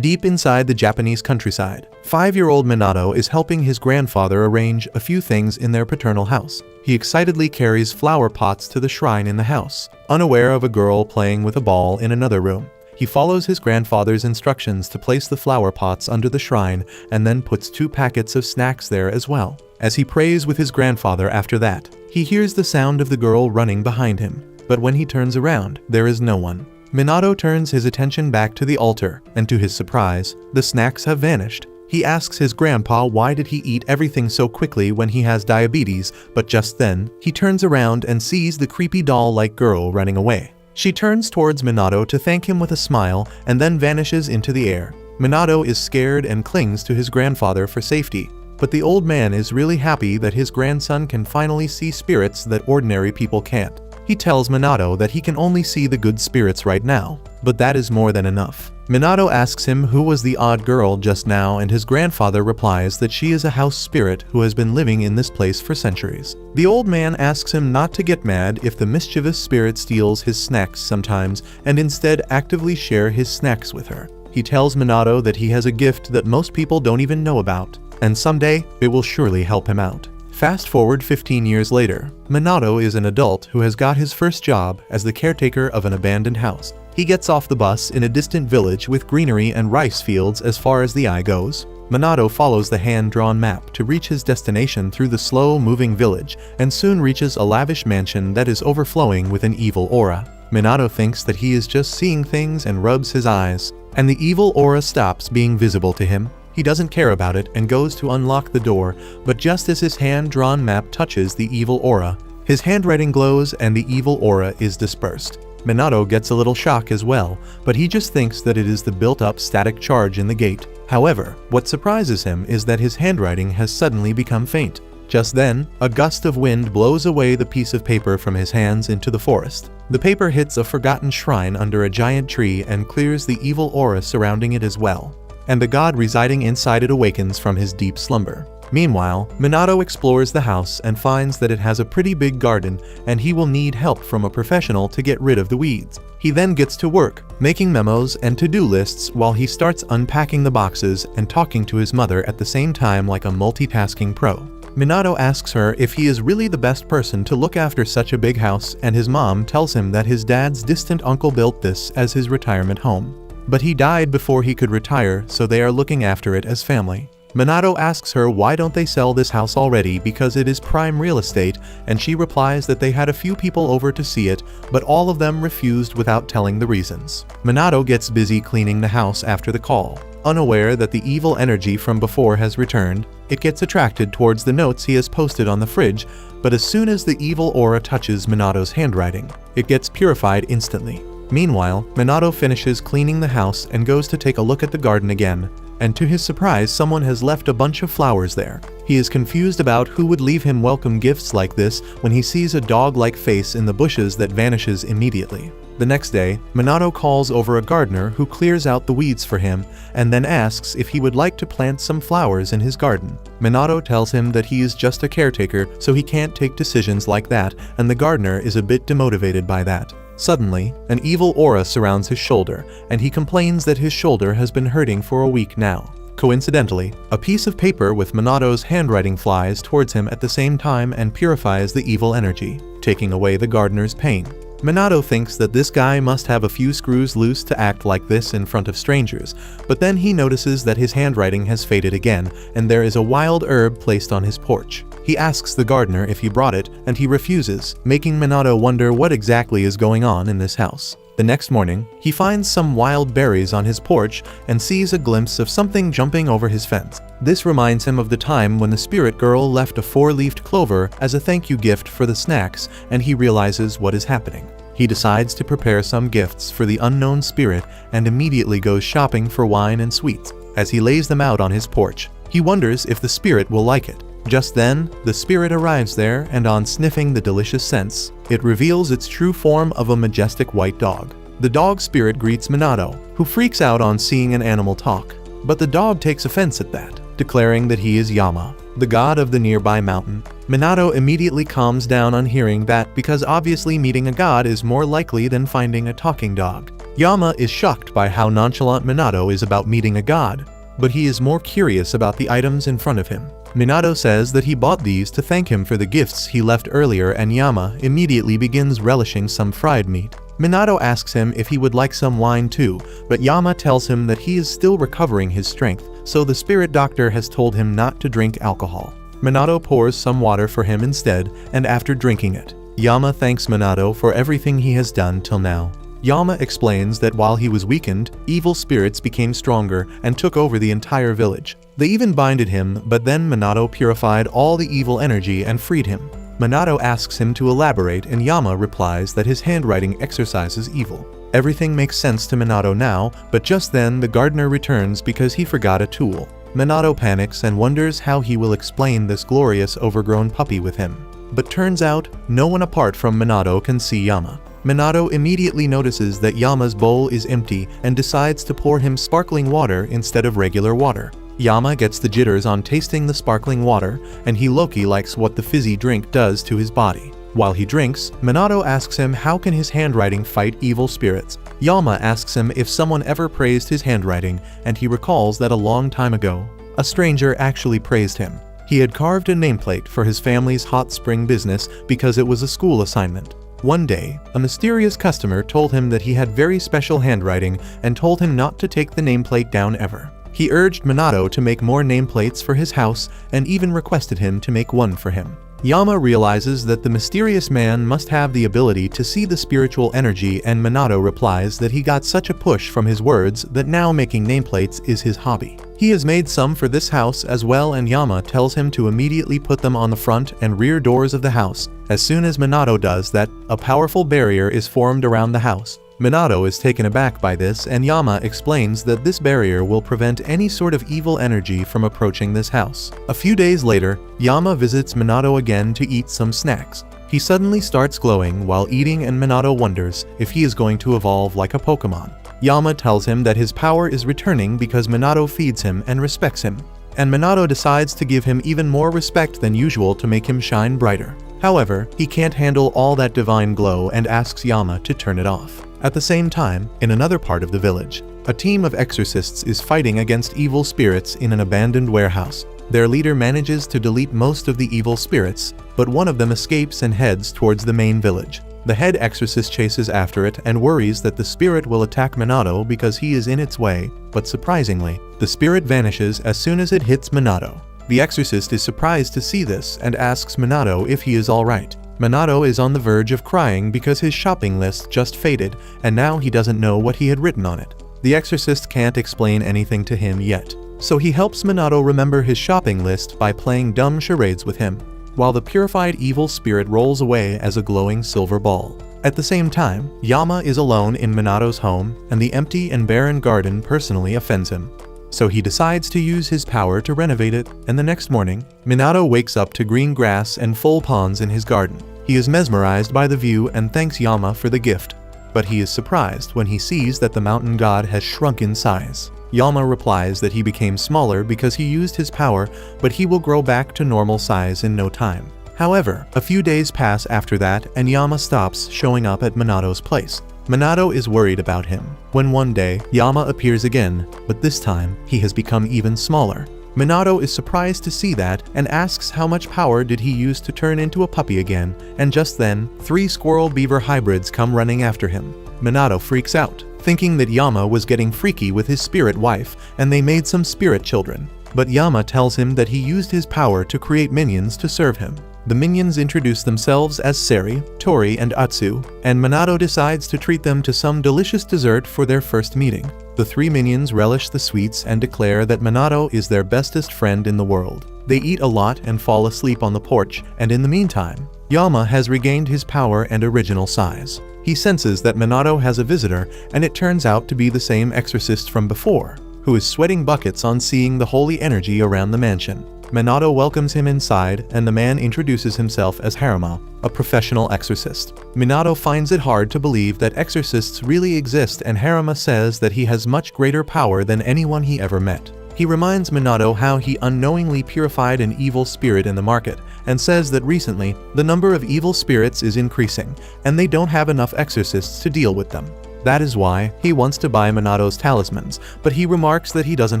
Deep inside the Japanese countryside, 5-year-old Minato is helping his grandfather arrange a few things in their paternal house. He excitedly carries flower pots to the shrine in the house, unaware of a girl playing with a ball in another room. He follows his grandfather's instructions to place the flower pots under the shrine and then puts 2 packets of snacks there as well. As he prays with his grandfather after that, he hears the sound of the girl running behind him. But when he turns around, there is no one. Minato turns his attention back to the altar, and to his surprise, the snacks have vanished. He asks his grandpa why did he eat everything so quickly when he has diabetes, but just then, he turns around and sees the creepy doll-like girl running away. She turns towards Minato to thank him with a smile and then vanishes into the air. Minato is scared and clings to his grandfather for safety. But the old man is really happy that his grandson can finally see spirits that ordinary people can't. He tells Minato that he can only see the good spirits right now, but that is more than enough. Minato asks him who was the odd girl just now, and his grandfather replies that she is a house spirit who has been living in this place for centuries. The old man asks him not to get mad if the mischievous spirit steals his snacks sometimes and instead actively share his snacks with her. He tells Minato that he has a gift that most people don't even know about, and someday it will surely help him out. Fast forward 15 years later, Minato is an adult who has got his first job as the caretaker of an abandoned house. He gets off the bus in a distant village with greenery and rice fields as far as the eye goes. Minato follows the hand-drawn map to reach his destination through the slow-moving village and soon reaches a lavish mansion that is overflowing with an evil aura. Minato thinks that he is just seeing things and rubs his eyes, and the evil aura stops being visible to him. He doesn't care about it and goes to unlock the door, but just as his hand-drawn map touches the evil aura, his handwriting glows and the evil aura is dispersed. Minato gets a little shock as well, but he just thinks that it is the built-up static charge in the gate. However, what surprises him is that his handwriting has suddenly become faint. Just then, a gust of wind blows away the piece of paper from his hands into the forest. The paper hits a forgotten shrine under a giant tree and clears the evil aura surrounding it as well, and the god residing inside it awakens from his deep slumber. Meanwhile, Minato explores the house and finds that it has a pretty big garden and he will need help from a professional to get rid of the weeds. He then gets to work, making memos and to-do lists while he starts unpacking the boxes and talking to his mother at the same time like a multitasking pro. Minato asks her if he is really the best person to look after such a big house, and his mom tells him that his dad's distant uncle built this as his retirement home. But he died before he could retire, so they are looking after it as family. Minato asks her why don't they sell this house already because it is prime real estate, and she replies that they had a few people over to see it, but all of them refused without telling the reasons. Minato gets busy cleaning the house after the call. Unaware that the evil energy from before has returned, it gets attracted towards the notes he has posted on the fridge, but as soon as the evil aura touches Minato's handwriting, it gets purified instantly. Meanwhile, Minato finishes cleaning the house and goes to take a look at the garden again, and to his surprise someone has left a bunch of flowers there. He is confused about who would leave him welcome gifts like this when he sees a dog-like face in the bushes that vanishes immediately. The next day, Minato calls over a gardener who clears out the weeds for him and then asks if he would like to plant some flowers in his garden. Minato tells him that he is just a caretaker, so he can't take decisions like that, and the gardener is a bit demotivated by that. Suddenly, an evil aura surrounds his shoulder, and he complains that his shoulder has been hurting for a week now. Coincidentally, a piece of paper with Minato's handwriting flies towards him at the same time and purifies the evil energy, taking away the gardener's pain. Minato thinks that this guy must have a few screws loose to act like this in front of strangers, but then he notices that his handwriting has faded again, and there is a wild herb placed on his porch. He asks the gardener if he brought it, and he refuses, making Minato wonder what exactly is going on in this house. The next morning, he finds some wild berries on his porch and sees a glimpse of something jumping over his fence. This reminds him of the time when the spirit girl left a 4-leafed clover as a thank you gift for the snacks, and he realizes what is happening. He decides to prepare some gifts for the unknown spirit and immediately goes shopping for wine and sweets. As he lays them out on his porch, he wonders if the spirit will like it. Just then, the spirit arrives there, and on sniffing the delicious scents, it reveals its true form of a majestic white dog. The dog spirit greets Minato, who freaks out on seeing an animal talk. But the dog takes offense at that, declaring that he is Yama, the god of the nearby mountain. Minato immediately calms down on hearing that because obviously meeting a god is more likely than finding a talking dog. Yama is shocked by how nonchalant Minato is about meeting a god, but he is more curious about the items in front of him. Minato says that he bought these to thank him for the gifts he left earlier, and Yama immediately begins relishing some fried meat. Minato asks him if he would like some wine too, but Yama tells him that he is still recovering his strength, so the spirit doctor has told him not to drink alcohol. Minato pours some water for him instead, and after drinking it, Yama thanks Minato for everything he has done till now. Yama explains that while he was weakened, evil spirits became stronger and took over the entire village. They even binded him, but then Minato purified all the evil energy and freed him. Minato asks him to elaborate, and Yama replies that his handwriting exorcises evil. Everything makes sense to Minato now, but just then the gardener returns because he forgot a tool. Minato panics and wonders how he will explain this glorious overgrown puppy with him. But turns out, no one apart from Minato can see Yama. Minato immediately notices that Yama's bowl is empty and decides to pour him sparkling water instead of regular water. Yama gets the jitters on tasting the sparkling water, and he low-key likes what the fizzy drink does to his body. While he drinks, Minato asks him how can his handwriting fight evil spirits. Yama asks him if someone ever praised his handwriting, and he recalls that a long time ago, a stranger actually praised him. He had carved a nameplate for his family's hot spring business because it was a school assignment. One day, a mysterious customer told him that he had very special handwriting and told him not to take the nameplate down ever. He urged Minato to make more nameplates for his house and even requested him to make one for him. Yama realizes that the mysterious man must have the ability to see the spiritual energy, and Minato replies that he got such a push from his words that now making nameplates is his hobby. He has made some for this house as well, and Yama tells him to immediately put them on the front and rear doors of the house. As soon as Minato does that, a powerful barrier is formed around the house. Minato is taken aback by this, and Yama explains that this barrier will prevent any sort of evil energy from approaching this house. A few days later, Yama visits Minato again to eat some snacks. He suddenly starts glowing while eating, and Minato wonders if he is going to evolve like a Pokemon. Yama tells him that his power is returning because Minato feeds him and respects him. And Minato decides to give him even more respect than usual to make him shine brighter. However, he can't handle all that divine glow and asks Yama to turn it off. At the same time, in another part of the village, a team of exorcists is fighting against evil spirits in an abandoned warehouse. Their leader manages to delete most of the evil spirits, but one of them escapes and heads towards the main village. The head exorcist chases after it and worries that the spirit will attack Minato because he is in its way, but surprisingly, the spirit vanishes as soon as it hits Minato. The exorcist is surprised to see this and asks Minato if he is alright. Minato is on the verge of crying because his shopping list just faded and now he doesn't know what he had written on it. The exorcist can't explain anything to him yet, so he helps Minato remember his shopping list by playing dumb charades with him, while the purified evil spirit rolls away as a glowing silver ball. At the same time, Yama is alone in Minato's home, and the empty and barren garden personally offends him. So he decides to use his power to renovate it, and the next morning, Minato wakes up to green grass and full ponds in his garden. He is mesmerized by the view and thanks Yama for the gift, but he is surprised when he sees that the mountain god has shrunk in size. Yama replies that he became smaller because he used his power, but he will grow back to normal size in no time. However, a few days pass after that and Yama stops showing up at Minato's place. Minato is worried about him, when one day, Yama appears again, but this time, he has become even smaller. Minato is surprised to see that and asks how much power did he use to turn into a puppy again, and just then, 3 squirrel-beaver hybrids come running after him. Minato freaks out, thinking that Yama was getting freaky with his spirit wife and they made some spirit children. But Yama tells him that he used his power to create minions to serve him. The minions introduce themselves as Seri, Tori, and Atsu, and Minato decides to treat them to some delicious dessert for their first meeting. The 3 minions relish the sweets and declare that Minato is their bestest friend in the world. They eat a lot and fall asleep on the porch, and in the meantime, Yama has regained his power and original size. He senses that Minato has a visitor, and it turns out to be the same exorcist from before, who is sweating buckets on seeing the holy energy around the mansion. Minato welcomes him inside, and the man introduces himself as Haruma, a professional exorcist. Minato finds it hard to believe that exorcists really exist, and Haruma says that he has much greater power than anyone he ever met. He reminds Minato how he unknowingly purified an evil spirit in the market, and says that recently, the number of evil spirits is increasing, and they don't have enough exorcists to deal with them. That is why he wants to buy Minato's talismans, but he remarks that he doesn't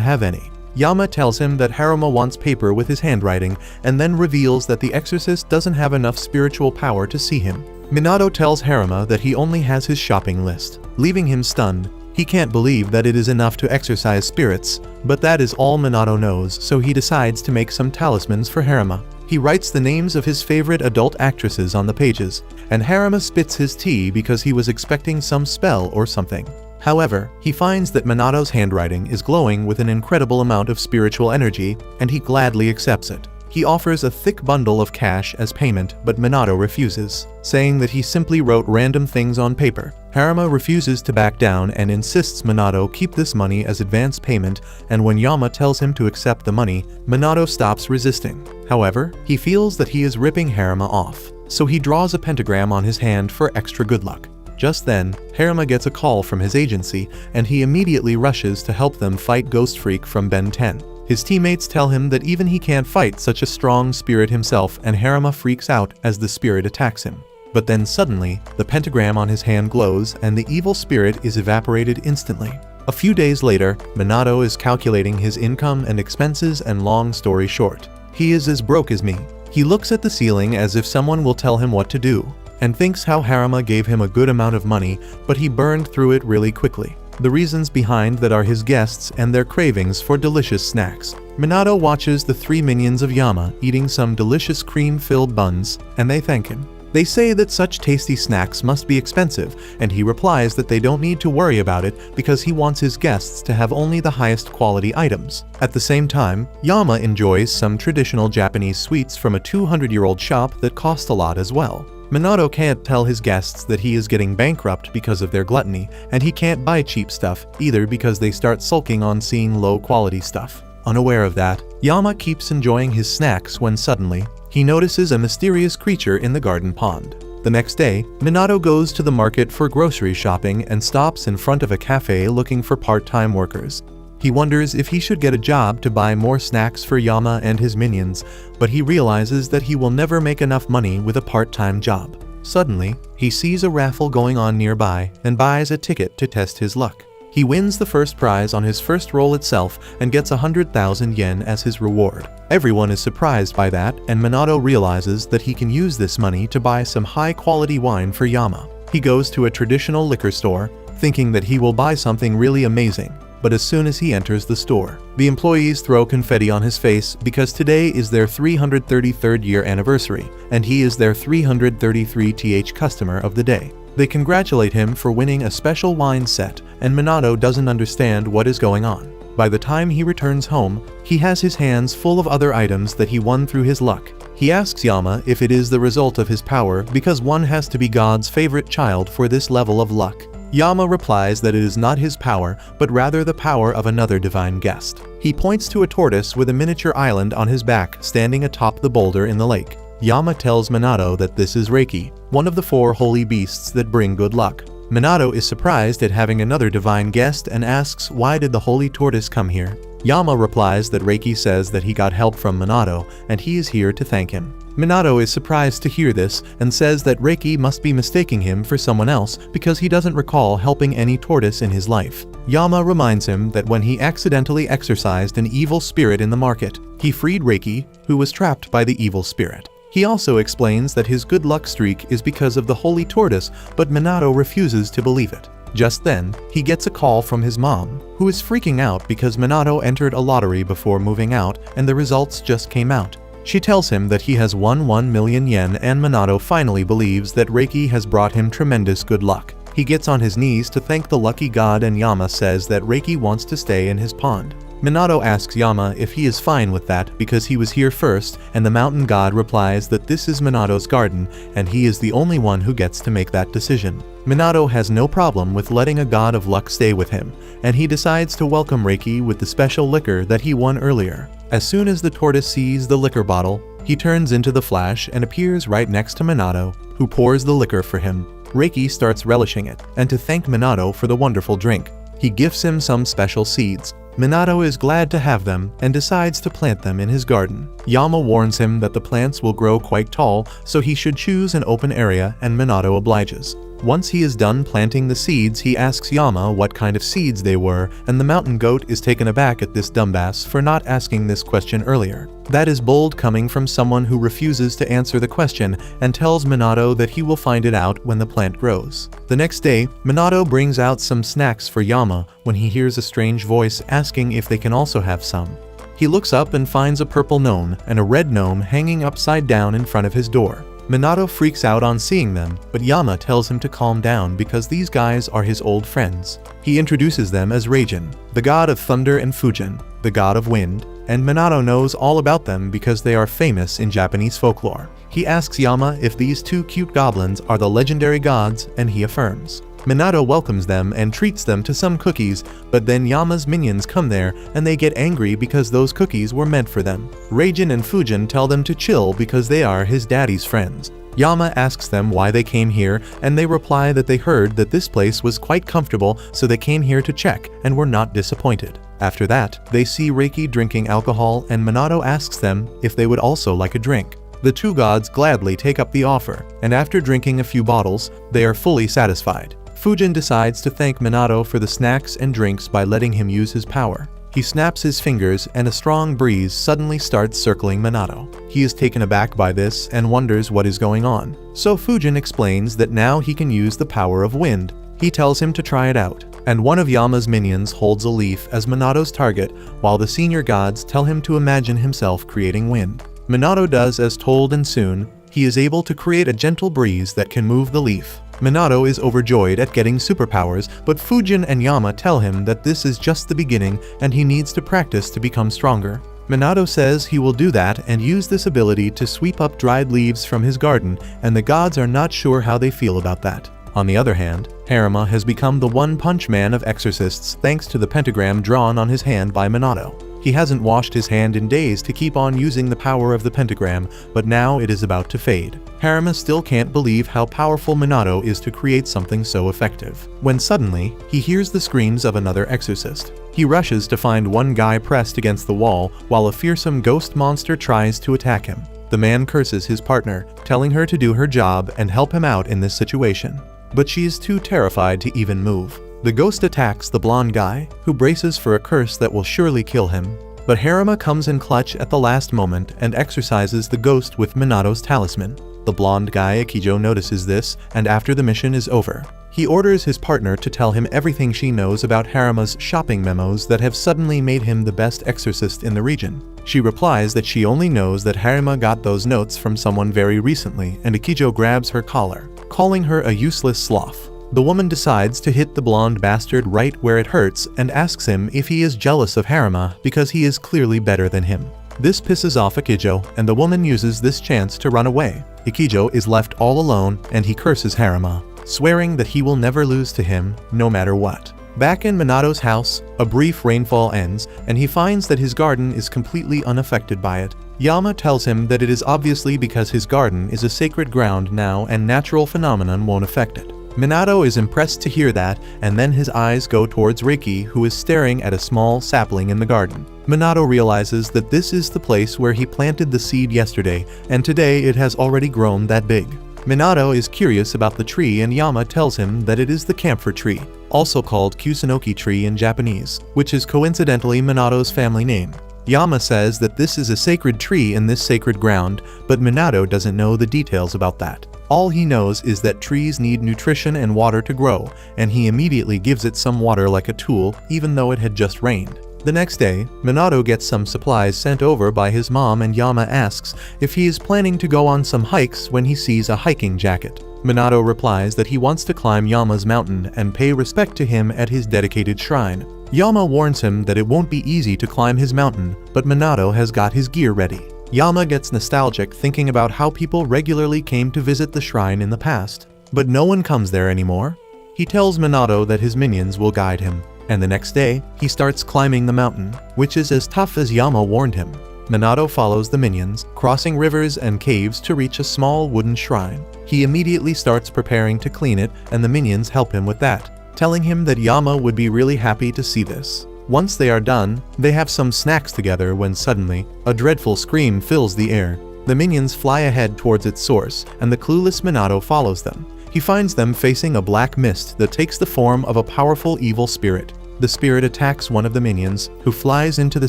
have any. Yama tells him that Haruma wants paper with his handwriting and then reveals that the exorcist doesn't have enough spiritual power to see him. Minato tells Haruma that he only has his shopping list, leaving him stunned. He can't believe that it is enough to exorcise spirits, but that is all Minato knows, so he decides to make some talismans for Haruma. He writes the names of his favorite adult actresses on the pages, and Haruma spits his tea because he was expecting some spell or something. However, he finds that Minato's handwriting is glowing with an incredible amount of spiritual energy, and he gladly accepts it. He offers a thick bundle of cash as payment, but Minato refuses, saying that he simply wrote random things on paper. Haruma refuses to back down and insists Minato keep this money as advance payment, and when Yama tells him to accept the money, Minato stops resisting. However, he feels that he is ripping Haruma off, so he draws a pentagram on his hand for extra good luck. Just then, Haruma gets a call from his agency, and he immediately rushes to help them fight Ghost Freak from Ben 10. His teammates tell him that even he can't fight such a strong spirit himself, and Haruma freaks out as the spirit attacks him. But then suddenly, the pentagram on his hand glows and the evil spirit is evaporated instantly. A few days later, Minato is calculating his income and expenses, and long story short, he is as broke as me. He looks at the ceiling as if someone will tell him what to do, and thinks how Haruma gave him a good amount of money, but he burned through it really quickly. The reasons behind that are his guests and their cravings for delicious snacks. Minato watches the three minions of Yama eating some delicious cream-filled buns, and they thank him. They say that such tasty snacks must be expensive, and he replies that they don't need to worry about it because he wants his guests to have only the highest quality items. At the same time, Yama enjoys some traditional Japanese sweets from a 200-year-old shop that cost a lot as well. Minato can't tell his guests that he is getting bankrupt because of their gluttony, and he can't buy cheap stuff either because they start sulking on seeing low-quality stuff. Unaware of that, Yama keeps enjoying his snacks when suddenly, he notices a mysterious creature in the garden pond. The next day, Minato goes to the market for grocery shopping and stops in front of a cafe looking for part-time workers. He wonders if he should get a job to buy more snacks for Yama and his minions, but he realizes that he will never make enough money with a part-time job. Suddenly, he sees a raffle going on nearby and buys a ticket to test his luck. He wins the first prize on his first roll itself and gets 100,000 yen as his reward. Everyone is surprised by that, and Minato realizes that he can use this money to buy some high-quality wine for Yama. He goes to a traditional liquor store, thinking that he will buy something really amazing. But as soon as he enters the store, the employees throw confetti on his face because today is their 333rd year anniversary, and he is their 333th customer of the day. They congratulate him for winning a special wine set, and Minato doesn't understand what is going on. By the time he returns home, he has his hands full of other items that he won through his luck. He asks Yama if it is the result of his power because one has to be God's favorite child for this level of luck. Yama replies that it is not his power, but rather the power of another divine guest. He points to a tortoise with a miniature island on his back standing atop the boulder in the lake. Yama tells Minato that this is Reiki, one of the 4 holy beasts that bring good luck. Minato is surprised at having another divine guest and asks why did the holy tortoise come here. Yama replies that Reiki says that he got help from Minato and he is here to thank him. Minato is surprised to hear this and says that Reiki must be mistaking him for someone else because he doesn't recall helping any tortoise in his life. Yama reminds him that when he accidentally exorcised an evil spirit in the market, he freed Reiki, who was trapped by the evil spirit. He also explains that his good luck streak is because of the holy tortoise, but Minato refuses to believe it. Just then, he gets a call from his mom, who is freaking out because Minato entered a lottery before moving out and the results just came out. She tells him that he has won 1 million yen, and Minato finally believes that Reiki has brought him tremendous good luck. He gets on his knees to thank the lucky god, and Yama says that Reiki wants to stay in his pond. Minato asks Yama if he is fine with that because he was here first, and the mountain god replies that this is Minato's garden and he is the only one who gets to make that decision. Minato has no problem with letting a god of luck stay with him, and he decides to welcome Reiki with the special liquor that he won earlier. As soon as the tortoise sees the liquor bottle, he turns into the Flash and appears right next to Minato, who pours the liquor for him. Reiki starts relishing it, and to thank Minato for the wonderful drink, he gifts him some special seeds. Minato is glad to have them and decides to plant them in his garden. Yama warns him that the plants will grow quite tall, so he should choose an open area, and Minato obliges. Once he is done planting the seeds, he asks Yama what kind of seeds they were, and the mountain goat is taken aback at this dumbass for not asking this question earlier. That is bold coming from someone who refuses to answer the question and tells Minato that he will find it out when the plant grows. The next day, Minato brings out some snacks for Yama when he hears a strange voice asking if they can also have some. He looks up and finds a purple gnome and a red gnome hanging upside down in front of his door. Minato freaks out on seeing them, but Yama tells him to calm down because these guys are his old friends. He introduces them as Raijin, the god of thunder, and Fujin, the god of wind, and Minato knows all about them because they are famous in Japanese folklore. He asks Yama if these two cute goblins are the legendary gods, and he affirms. Minato welcomes them and treats them to some cookies, but then Yama's minions come there and they get angry because those cookies were meant for them. Raijin and Fujin tell them to chill because they are his daddy's friends. Yama asks them why they came here, and they reply that they heard that this place was quite comfortable, so they came here to check and were not disappointed. After that, they see Reiki drinking alcohol, and Minato asks them if they would also like a drink. The two gods gladly take up the offer, and after drinking a few bottles, they are fully satisfied. Fujin decides to thank Minato for the snacks and drinks by letting him use his power. He snaps his fingers and a strong breeze suddenly starts circling Minato. He is taken aback by this and wonders what is going on. So Fujin explains that now he can use the power of wind. He tells him to try it out, and one of Yama's minions holds a leaf as Minato's target while the senior gods tell him to imagine himself creating wind. Minato does as told, and soon, he is able to create a gentle breeze that can move the leaf. Minato is overjoyed at getting superpowers, but Fujin and Yama tell him that this is just the beginning and he needs to practice to become stronger. Minato says he will do that and use this ability to sweep up dried leaves from his garden, and the gods are not sure how they feel about that. On the other hand, Harima has become the one-punch man of exorcists thanks to the pentagram drawn on his hand by Minato. He hasn't washed his hand in days to keep on using the power of the pentagram, but now it is about to fade. Harima still can't believe how powerful Minato is to create something so effective, when suddenly, he hears the screams of another exorcist. He rushes to find one guy pressed against the wall while a fearsome ghost monster tries to attack him. The man curses his partner, telling her to do her job and help him out in this situation. But she is too terrified to even move. The ghost attacks the blonde guy, who braces for a curse that will surely kill him. But Harima comes in clutch at the last moment and exorcises the ghost with Minato's talisman. The blonde guy Ikijo notices this, and after the mission is over, he orders his partner to tell him everything she knows about Harima's shopping memos that have suddenly made him the best exorcist in the region. She replies that she only knows that Harima got those notes from someone very recently, and Ikijo grabs her collar, calling her a useless sloth. The woman decides to hit the blonde bastard right where it hurts and asks him if he is jealous of Harima because he is clearly better than him. This pisses off Ikijo, and the woman uses this chance to run away. Ikijo is left all alone and he curses Harima, swearing that he will never lose to him, no matter what. Back in Minato's house, a brief rainfall ends and he finds that his garden is completely unaffected by it. Yama tells him that it is obviously because his garden is a sacred ground now and natural phenomenon won't affect it. Minato is impressed to hear that, and then his eyes go towards Reiki, who is staring at a small sapling in the garden. Minato realizes that this is the place where he planted the seed yesterday, and today it has already grown that big. Minato is curious about the tree, and Yama tells him that it is the camphor tree, also called Kusunoki tree in Japanese, which is coincidentally Minato's family name. Yama says that this is a sacred tree in this sacred ground, but Minato doesn't know the details about that. All he knows is that trees need nutrition and water to grow, and he immediately gives it some water like a tool, even though it had just rained. The next day, Minato gets some supplies sent over by his mom, and Yama asks if he is planning to go on some hikes when he sees a hiking jacket. Minato replies that he wants to climb Yama's mountain and pay respect to him at his dedicated shrine. Yama warns him that it won't be easy to climb his mountain, but Minato has got his gear ready. Yama gets nostalgic thinking about how people regularly came to visit the shrine in the past, but no one comes there anymore. He tells Minato that his minions will guide him, and the next day, he starts climbing the mountain, which is as tough as Yama warned him. Minato follows the minions, crossing rivers and caves to reach a small wooden shrine. He immediately starts preparing to clean it, and the minions help him with that, telling him that Yama would be really happy to see this. Once they are done, they have some snacks together when suddenly, a dreadful scream fills the air. The minions fly ahead towards its source, and the clueless Minato follows them. He finds them facing a black mist that takes the form of a powerful evil spirit. The spirit attacks one of the minions, who flies into the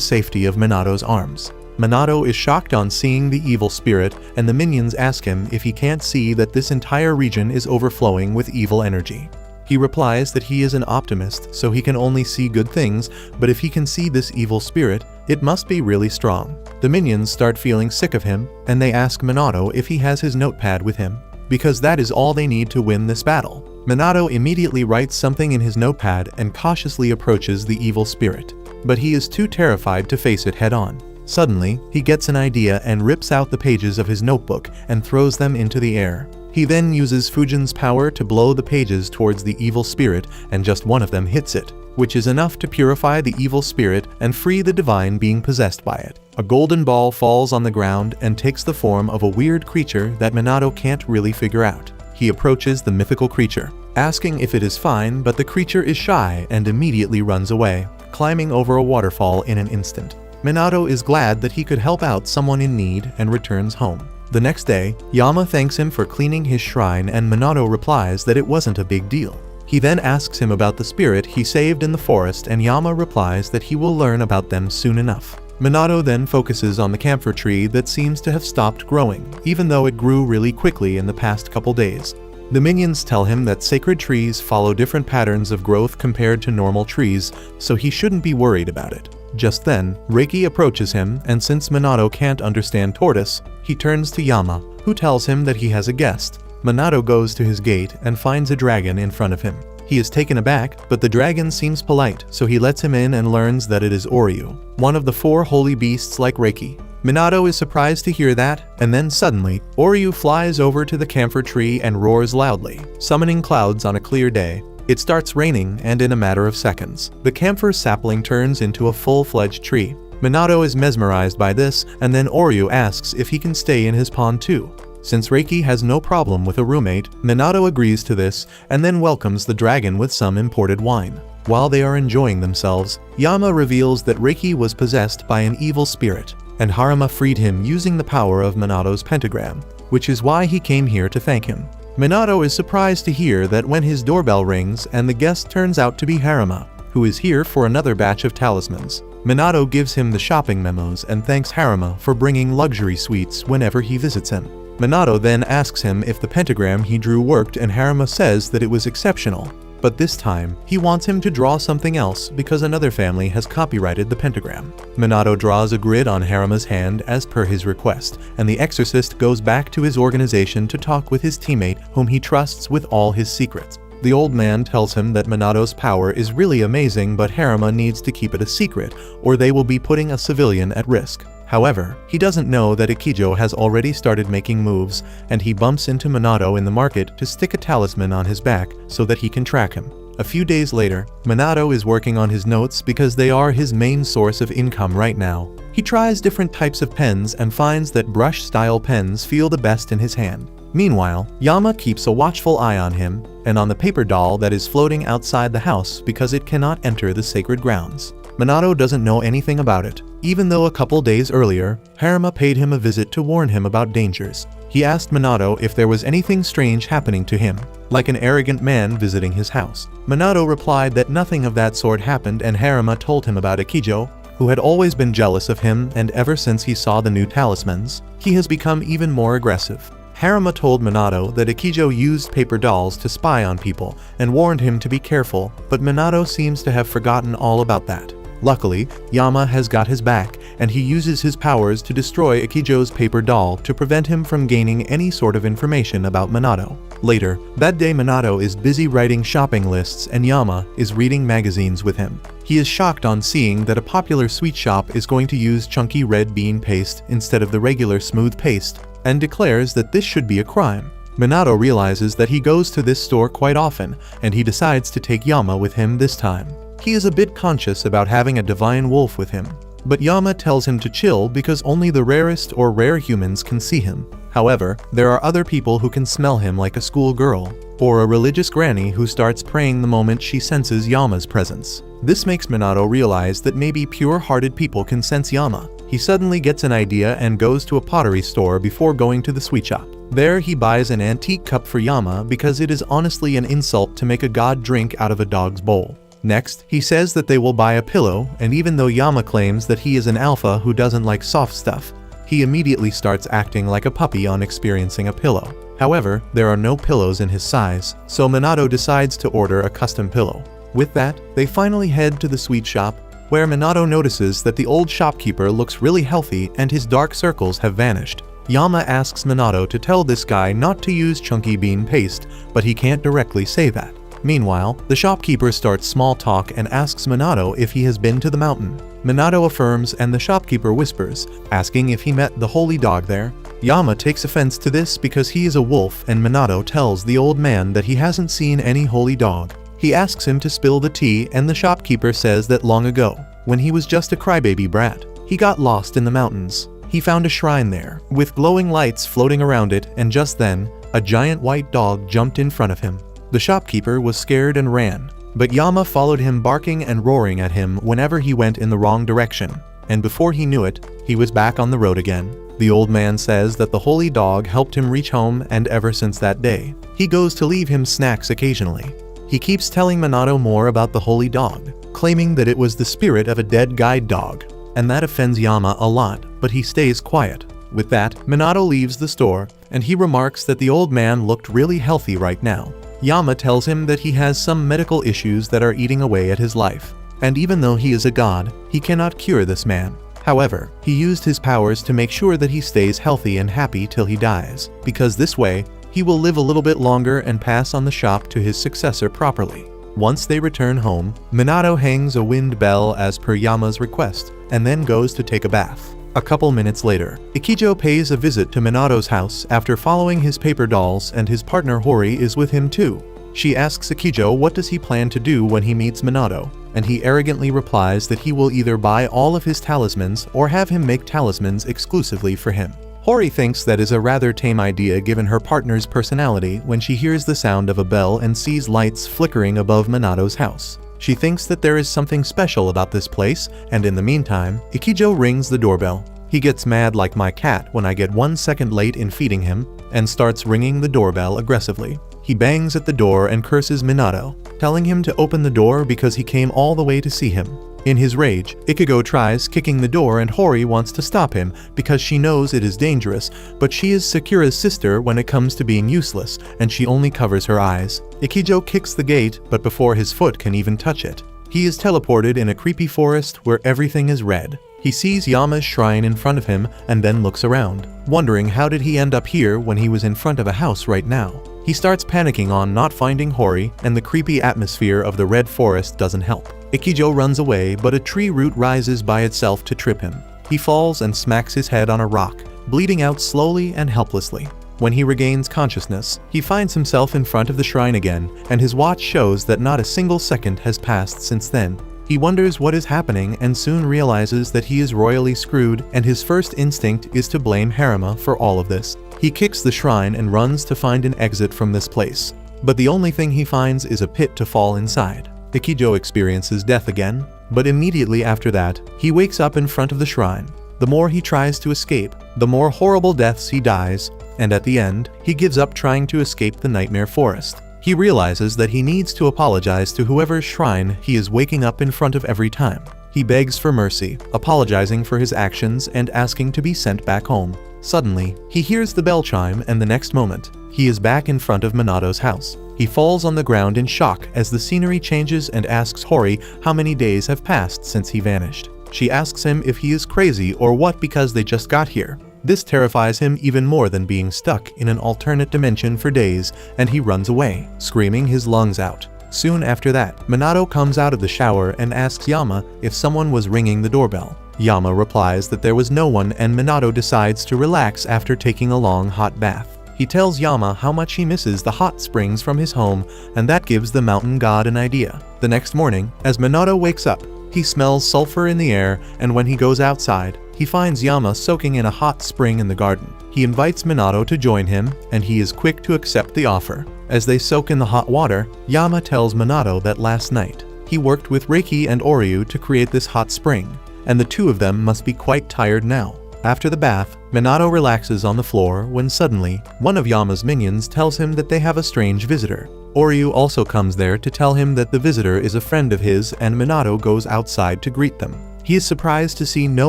safety of Minato's arms. Minato is shocked on seeing the evil spirit, and the minions ask him if he can't see that this entire region is overflowing with evil energy. He replies that he is an optimist, so he can only see good things, but if he can see this evil spirit, it must be really strong. The minions start feeling sick of him, and they ask Minato if he has his notepad with him, because that is all they need to win this battle. Minato immediately writes something in his notepad and cautiously approaches the evil spirit, but he is too terrified to face it head-on. Suddenly, he gets an idea and rips out the pages of his notebook and throws them into the air. He then uses Fujin's power to blow the pages towards the evil spirit, and just one of them hits it, which is enough to purify the evil spirit and free the divine being possessed by it. A golden ball falls on the ground and takes the form of a weird creature that Minato can't really figure out. He approaches the mythical creature, asking if it is fine, but the creature is shy and immediately runs away, climbing over a waterfall in an instant. Minato is glad that he could help out someone in need and returns home. The next day, Yama thanks him for cleaning his shrine, and Minato replies that it wasn't a big deal. He then asks him about the spirit he saved in the forest, and Yama replies that he will learn about them soon enough. Minato then focuses on the camphor tree that seems to have stopped growing, even though it grew really quickly in the past couple days. The minions tell him that sacred trees follow different patterns of growth compared to normal trees, so he shouldn't be worried about it. Just then, Reiki approaches him, and since Minato can't understand tortoise, he turns to Yama, who tells him that he has a guest. Minato goes to his gate and finds a dragon in front of him. He is taken aback, but the dragon seems polite, so he lets him in and learns that it is Oryu, one of the 4 holy beasts like Reiki. Minato is surprised to hear that, and then suddenly, Oryu flies over to the camphor tree and roars loudly, summoning clouds on a clear day. It starts raining, and in a matter of seconds, the camphor sapling turns into a full-fledged tree. Minato is mesmerized by this, and then Oryu asks if he can stay in his pond too. Since Reiki has no problem with a roommate, Minato agrees to this, and then welcomes the dragon with some imported wine. While they are enjoying themselves, Yama reveals that Reiki was possessed by an evil spirit, and Haruma freed him using the power of Minato's pentagram, which is why he came here to thank him. Minato is surprised to hear that when his doorbell rings and the guest turns out to be Haruma, who is here for another batch of talismans. Minato gives him the shopping memos and thanks Haruma for bringing luxury sweets whenever he visits him. Minato then asks him if the pentagram he drew worked, and Haruma says that it was exceptional. But this time, he wants him to draw something else because another family has copyrighted the pentagram. Minato draws a grid on Haruma's hand as per his request, and the exorcist goes back to his organization to talk with his teammate whom he trusts with all his secrets. The old man tells him that Minato's power is really amazing, but Haruma needs to keep it a secret or they will be putting a civilian at risk. However, he doesn't know that Ikijo has already started making moves, and he bumps into Minato in the market to stick a talisman on his back so that he can track him. A few days later, Minato is working on his notes because they are his main source of income right now. He tries different types of pens and finds that brush-style pens feel the best in his hand. Meanwhile, Yama keeps a watchful eye on him and on the paper doll that is floating outside the house because it cannot enter the sacred grounds. Minato doesn't know anything about it, even though a couple days earlier, Haruma paid him a visit to warn him about dangers. He asked Minato if there was anything strange happening to him, like an arrogant man visiting his house. Minato replied that nothing of that sort happened, and Haruma told him about Ikijo, who had always been jealous of him, and ever since he saw the new talismans, he has become even more aggressive. Haruma told Minato that Ikijo used paper dolls to spy on people and warned him to be careful, but Minato seems to have forgotten all about that. Luckily, Yama has got his back, and he uses his powers to destroy Ikijo's paper doll to prevent him from gaining any sort of information about Minato. Later, that day Minato is busy writing shopping lists and Yama is reading magazines with him. He is shocked on seeing that a popular sweet shop is going to use chunky red bean paste instead of the regular smooth paste, and declares that this should be a crime. Minato realizes that he goes to this store quite often, and he decides to take Yama with him this time. He is a bit conscious about having a divine wolf with him, but Yama tells him to chill because only the rarest or rare humans can see him. However, there are other people who can smell him, like a schoolgirl or a religious granny who starts praying the moment she senses Yama's presence. This makes Minato realize that maybe pure-hearted people can sense Yama. He suddenly gets an idea and goes to a pottery store before going to the sweet shop. There he buys an antique cup for Yama because it is honestly an insult to make a god drink out of a dog's bowl. Next, he says that they will buy a pillow, and even though Yama claims that he is an alpha who doesn't like soft stuff, he immediately starts acting like a puppy on experiencing a pillow. However, there are no pillows in his size, so Minato decides to order a custom pillow. With that, they finally head to the sweet shop, where Minato notices that the old shopkeeper looks really healthy and his dark circles have vanished. Yama asks Minato to tell this guy not to use chunky bean paste, but he can't directly say that. Meanwhile, the shopkeeper starts small talk and asks Minato if he has been to the mountain. Minato affirms and the shopkeeper whispers, asking if he met the holy dog there. Yama takes offense to this because he is a wolf, and Minato tells the old man that he hasn't seen any holy dog. He asks him to spill the tea, and the shopkeeper says that long ago, when he was just a crybaby brat, he got lost in the mountains. He found a shrine there, with glowing lights floating around it, and just then, a giant white dog jumped in front of him. The shopkeeper was scared and ran, but Yama followed him barking and roaring at him whenever he went in the wrong direction, and before he knew it, he was back on the road again. The old man says that the holy dog helped him reach home, and ever since that day, he goes to leave him snacks occasionally. He keeps telling Minato more about the holy dog, claiming that it was the spirit of a dead guide dog, and that offends Yama a lot, but he stays quiet. With that, Minato leaves the store, and he remarks that the old man looked really healthy right now. Yama tells him that he has some medical issues that are eating away at his life, and even though he is a god, he cannot cure this man. However, he used his powers to make sure that he stays healthy and happy till he dies, because this way, he will live a little bit longer and pass on the shop to his successor properly. Once they return home, Minato hangs a wind bell as per Yama's request, and then goes to take a bath. A couple minutes later, Ichijo pays a visit to Minato's house after following his paper dolls, and his partner Hori is with him too. She asks Ichijo what does he plan to do when he meets Minato, and he arrogantly replies that he will either buy all of his talismans or have him make talismans exclusively for him. Hori thinks that is a rather tame idea given her partner's personality when she hears the sound of a bell and sees lights flickering above Minato's house. She thinks that there is something special about this place, and in the meantime, Ichijo rings the doorbell. He gets mad like my cat when I get 1 second late in feeding him, and starts ringing the doorbell aggressively. He bangs at the door and curses Minato, telling him to open the door because he came all the way to see him. In his rage, Ichigo tries kicking the door and Hori wants to stop him because she knows it is dangerous, but she is Sakura's sister when it comes to being useless, and she only covers her eyes. Ichijo kicks the gate, but before his foot can even touch it, he is teleported in a creepy forest where everything is red. He sees Yama's shrine in front of him and then looks around, wondering how did he end up here when he was in front of a house right now. He starts panicking on not finding Hori, and the creepy atmosphere of the red forest doesn't help. Ichijo runs away, but a tree root rises by itself to trip him. He falls and smacks his head on a rock, bleeding out slowly and helplessly. When he regains consciousness, he finds himself in front of the shrine again, and his watch shows that not a single second has passed since then. He wonders what is happening and soon realizes that he is royally screwed, and his first instinct is to blame Harima for all of this. He kicks the shrine and runs to find an exit from this place, but the only thing he finds is a pit to fall inside. Ichijo experiences death again, but immediately after that, he wakes up in front of the shrine. The more he tries to escape, the more horrible deaths he dies, and at the end, he gives up trying to escape the nightmare forest. He realizes that he needs to apologize to whoever's shrine he is waking up in front of every time. He begs for mercy, apologizing for his actions and asking to be sent back home. Suddenly, he hears the bell chime, and the next moment, he is back in front of Minato's house. He falls on the ground in shock as the scenery changes and asks Hori how many days have passed since he vanished. She asks him if he is crazy or what because they just got here. This terrifies him even more than being stuck in an alternate dimension for days, and he runs away, screaming his lungs out. Soon after that, Minato comes out of the shower and asks Yama if someone was ringing the doorbell. Yama replies that there was no one, and Minato decides to relax after taking a long hot bath. He tells Yama how much he misses the hot springs from his home, and that gives the mountain god an idea. The next morning, as Minato wakes up, he smells sulfur in the air, and when he goes outside, he finds Yama soaking in a hot spring in the garden. He invites Minato to join him, and he is quick to accept the offer. As they soak in the hot water, Yama tells Minato that last night, he worked with Reiki and Oryu to create this hot spring, and the two of them must be quite tired now. After the bath, Minato relaxes on the floor when suddenly, one of Yama's minions tells him that they have a strange visitor. Oryu also comes there to tell him that the visitor is a friend of his, and Minato goes outside to greet them. He is surprised to see no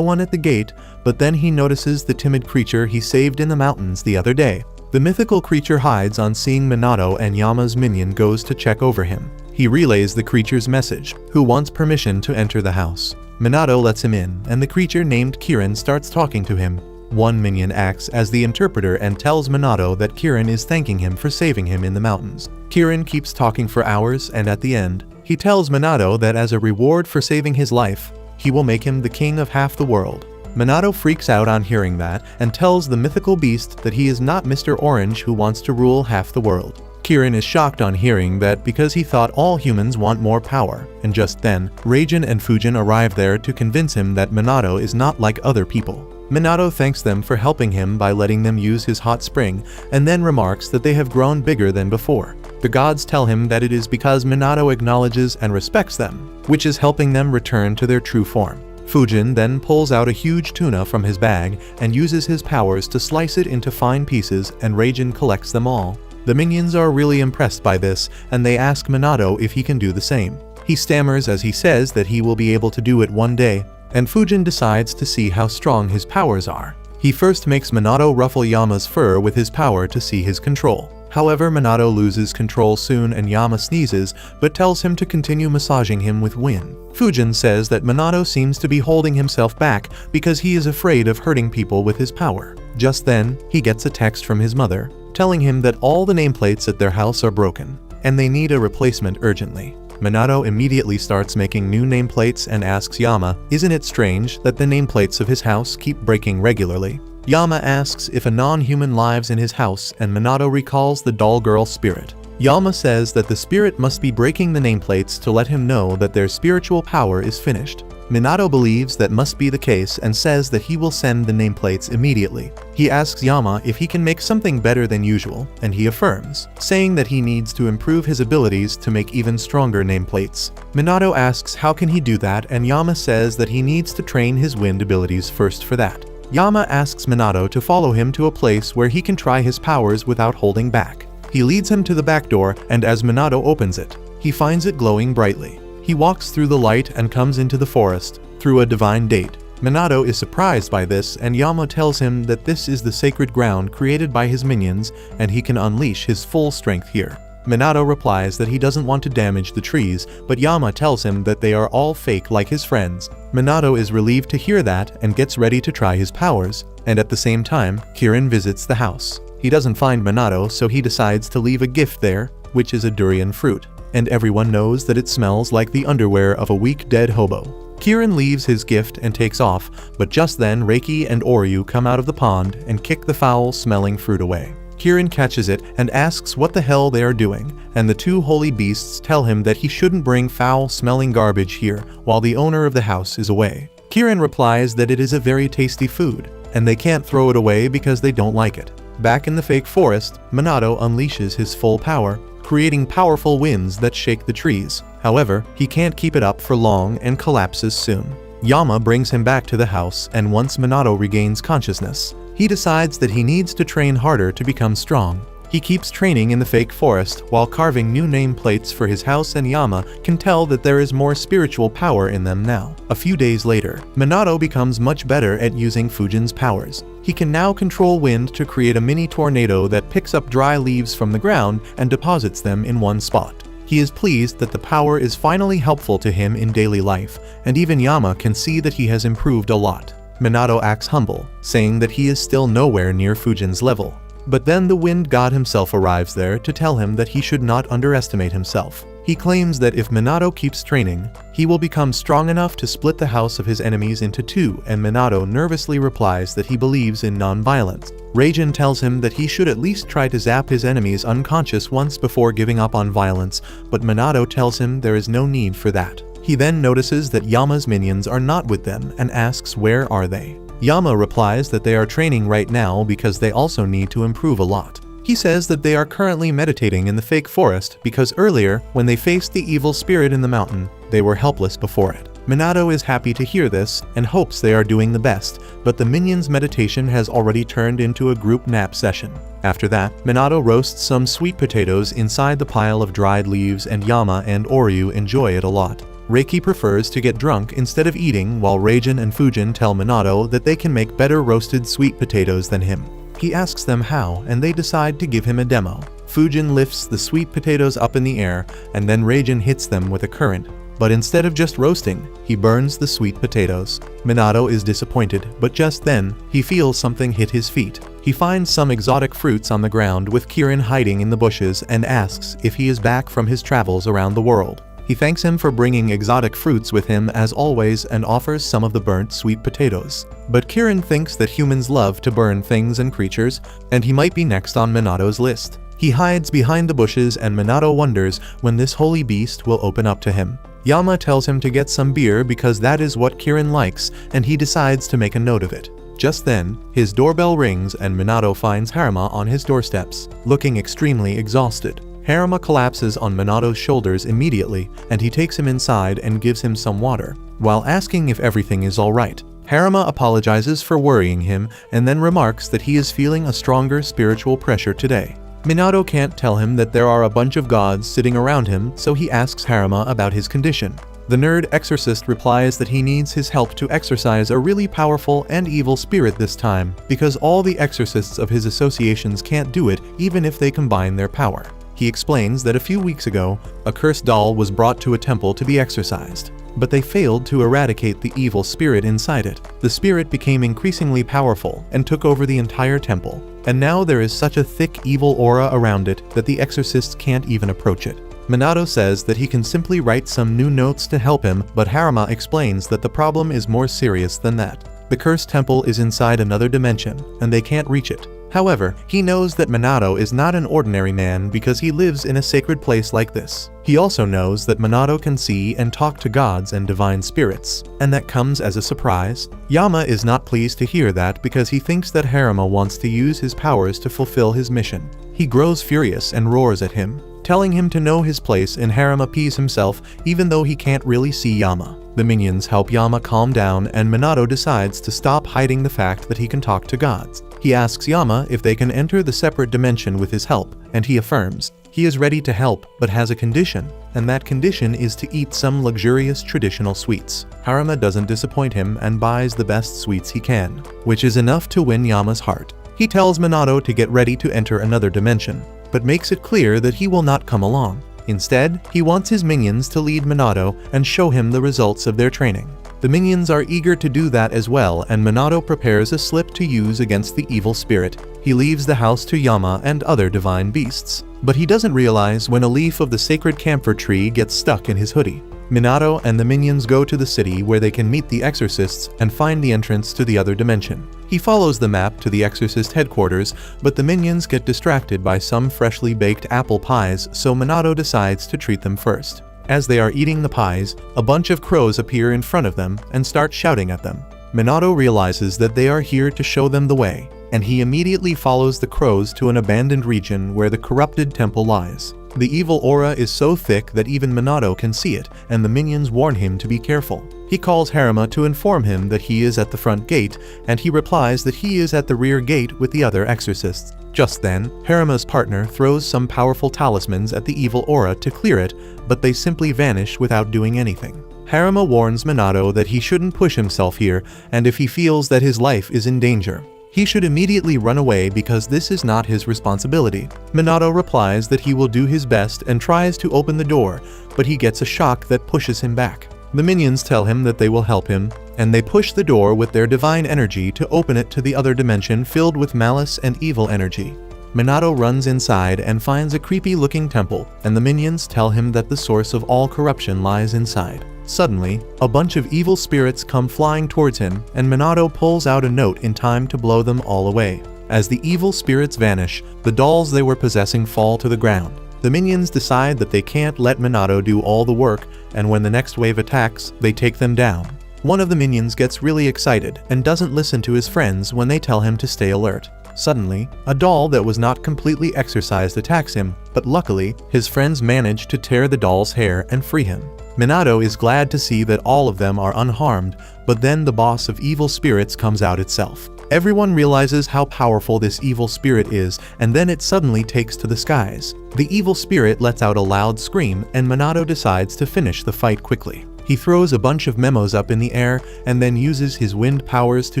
one at the gate, but then he notices the timid creature he saved in the mountains the other day. The mythical creature hides on seeing Minato, and Yama's minion goes to check over him. He relays the creature's message, who wants permission to enter the house. Minato lets him in, and the creature named Kirin starts talking to him. One minion acts as the interpreter and tells Minato that Kirin is thanking him for saving him in the mountains. Kirin keeps talking for hours, and at the end, he tells Minato that as a reward for saving his life, he will make him the king of half the world. Minato freaks out on hearing that and tells the mythical beast that he is not Mr. Orange who wants to rule half the world. Kirin is shocked on hearing that because he thought all humans want more power, and just then, Raijin and Fujin arrive there to convince him that Minato is not like other people. Minato thanks them for helping him by letting them use his hot spring, and then remarks that they have grown bigger than before. The gods tell him that it is because Minato acknowledges and respects them, which is helping them return to their true form. Fujin then pulls out a huge tuna from his bag and uses his powers to slice it into fine pieces, and Raijin collects them all. The minions are really impressed by this, and they ask Minato if he can do the same. He stammers as he says that he will be able to do it one day, and Fujin decides to see how strong his powers are. He first makes Minato ruffle Yama's fur with his power to see his control. However, Minato loses control soon and Yama sneezes, but tells him to continue massaging him with wind. Fujin says that Minato seems to be holding himself back because he is afraid of hurting people with his power. Just then, he gets a text from his mother, telling him that all the nameplates at their house are broken, and they need a replacement urgently. Minato immediately starts making new nameplates and asks Yama, isn't it strange that the nameplates of his house keep breaking regularly? Yama asks if a non-human lives in his house, and Minato recalls the doll girl spirit. Yama says that the spirit must be breaking the nameplates to let him know that their spiritual power is finished. Minato believes that must be the case and says that he will send the nameplates immediately. He asks Yama if he can make something better than usual, and he affirms, saying that he needs to improve his abilities to make even stronger nameplates. Minato asks how can he do that, and Yama says that he needs to train his wind abilities first for that. Yama asks Minato to follow him to a place where he can try his powers without holding back. He leads him to the back door, and as Minato opens it, he finds it glowing brightly. He walks through the light and comes into the forest, through a divine date. Minato is surprised by this, and Yama tells him that this is the sacred ground created by his minions, and he can unleash his full strength here. Minato replies that he doesn't want to damage the trees, but Yama tells him that they are all fake like his friends. Minato is relieved to hear that and gets ready to try his powers, and at the same time, Kirin visits the house. He doesn't find Minato, so he decides to leave a gift there, which is a durian fruit, and everyone knows that it smells like the underwear of a weak dead hobo. Kirin leaves his gift and takes off, but just then Reiki and Oryu come out of the pond and kick the foul-smelling fruit away. Kirin catches it and asks what the hell they are doing, and the two holy beasts tell him that he shouldn't bring foul-smelling garbage here while the owner of the house is away. Kirin replies that it is a very tasty food, and they can't throw it away because they don't like it. Back in the fake forest, Minato unleashes his full power, creating powerful winds that shake the trees. However, he can't keep it up for long and collapses soon. Yama brings him back to the house, and once Minato regains consciousness, he decides that he needs to train harder to become strong. He keeps training in the fake forest while carving new nameplates for his house, and Yama can tell that there is more spiritual power in them now. A few days later, Minato becomes much better at using Fujin's powers. He can now control wind to create a mini tornado that picks up dry leaves from the ground and deposits them in one spot. He is pleased that the power is finally helpful to him in daily life, and even Yama can see that he has improved a lot. Minato acts humble, saying that he is still nowhere near Fujin's level. But then the wind god himself arrives there to tell him that he should not underestimate himself. He claims that if Minato keeps training, he will become strong enough to split the house of his enemies into two, and Minato nervously replies that he believes in non-violence. Raijin tells him that he should at least try to zap his enemies unconscious once before giving up on violence, but Minato tells him there is no need for that. He then notices that Yama's minions are not with them and asks where are they. Yama replies that they are training right now because they also need to improve a lot. He says that they are currently meditating in the fake forest because earlier, when they faced the evil spirit in the mountain, they were helpless before it. Minato is happy to hear this and hopes they are doing the best, but the minions' meditation has already turned into a group nap session. After that, Minato roasts some sweet potatoes inside the pile of dried leaves and Yama and Oryu enjoy it a lot. Reiki prefers to get drunk instead of eating, while Reijin and Fujin tell Minato that they can make better roasted sweet potatoes than him. He asks them how, and they decide to give him a demo. Fujin lifts the sweet potatoes up in the air, and then Reijin hits them with a current. But instead of just roasting, he burns the sweet potatoes. Minato is disappointed, but just then, he feels something hit his feet. He finds some exotic fruits on the ground with Kirin hiding in the bushes and asks if he is back from his travels around the world. He thanks him for bringing exotic fruits with him as always and offers some of the burnt sweet potatoes. But Kirin thinks that humans love to burn things and creatures, and he might be next on Minato's list. He hides behind the bushes and Minato wonders when this holy beast will open up to him. Yama tells him to get some beer because that is what Kirin likes, and he decides to make a note of it. Just then, his doorbell rings and Minato finds Haruma on his doorsteps, looking extremely exhausted. Haruma collapses on Minato's shoulders immediately, and he takes him inside and gives him some water, while asking if everything is alright. Haruma apologizes for worrying him and then remarks that he is feeling a stronger spiritual pressure today. Minato can't tell him that there are a bunch of gods sitting around him, so he asks Haruma about his condition. The nerd exorcist replies that he needs his help to exorcise a really powerful and evil spirit this time, because all the exorcists of his associations can't do it even if they combine their power. He explains that a few weeks ago, a cursed doll was brought to a temple to be exorcised, but they failed to eradicate the evil spirit inside it. The spirit became increasingly powerful and took over the entire temple, and now there is such a thick evil aura around it that the exorcists can't even approach it. Minato says that he can simply write some new notes to help him, but Haruma explains that the problem is more serious than that. The cursed temple is inside another dimension, and they can't reach it. However, he knows that Minato is not an ordinary man because he lives in a sacred place like this. He also knows that Minato can see and talk to gods and divine spirits, and that comes as a surprise. Yama is not pleased to hear that because he thinks that Haruma wants to use his powers to fulfill his mission. He grows furious and roars at him, telling him to know his place, and Haruma pees himself even though he can't really see Yama. The minions help Yama calm down, and Minato decides to stop hiding the fact that he can talk to gods. He asks Yama if they can enter the separate dimension with his help, and he affirms. He is ready to help, but has a condition, and that condition is to eat some luxurious traditional sweets. Haruma doesn't disappoint him and buys the best sweets he can, which is enough to win Yama's heart. He tells Minato to get ready to enter another dimension, but makes it clear that he will not come along. Instead, he wants his minions to lead Minato and show him the results of their training. The minions are eager to do that as well, and Minato prepares a slip to use against the evil spirit. He leaves the house to Yama and other divine beasts, but he doesn't realize when a leaf of the sacred camphor tree gets stuck in his hoodie. Minato and the minions go to the city where they can meet the exorcists and find the entrance to the other dimension. He follows the map to the exorcist headquarters, but the minions get distracted by some freshly baked apple pies, so Minato decides to treat them first. As they are eating the pies, a bunch of crows appear in front of them and start shouting at them. Minato realizes that they are here to show them the way, and he immediately follows the crows to an abandoned region where the corrupted temple lies. The evil aura is so thick that even Minato can see it, and the minions warn him to be careful. He calls Haruma to inform him that he is at the front gate, and he replies that he is at the rear gate with the other exorcists. Just then, Haruma's partner throws some powerful talismans at the evil aura to clear it, but they simply vanish without doing anything. Haruma warns Minato that he shouldn't push himself here, and if he feels that his life is in danger, he should immediately run away because this is not his responsibility. Minato replies that he will do his best and tries to open the door, but he gets a shock that pushes him back. The minions tell him that they will help him, and they push the door with their divine energy to open it to the other dimension filled with malice and evil energy. Minato runs inside and finds a creepy-looking temple, and the minions tell him that the source of all corruption lies inside. Suddenly, a bunch of evil spirits come flying towards him, and Minato pulls out a note in time to blow them all away. As the evil spirits vanish, the dolls they were possessing fall to the ground. The minions decide that they can't let Minato do all the work, and when the next wave attacks, they take them down. One of the minions gets really excited and doesn't listen to his friends when they tell him to stay alert. Suddenly, a doll that was not completely exorcised attacks him, but luckily, his friends manage to tear the doll's hair and free him. Minato is glad to see that all of them are unharmed, but then the boss of evil spirits comes out itself. Everyone realizes how powerful this evil spirit is, and then it suddenly takes to the skies. The evil spirit lets out a loud scream, and Minato decides to finish the fight quickly. He throws a bunch of memos up in the air and then uses his wind powers to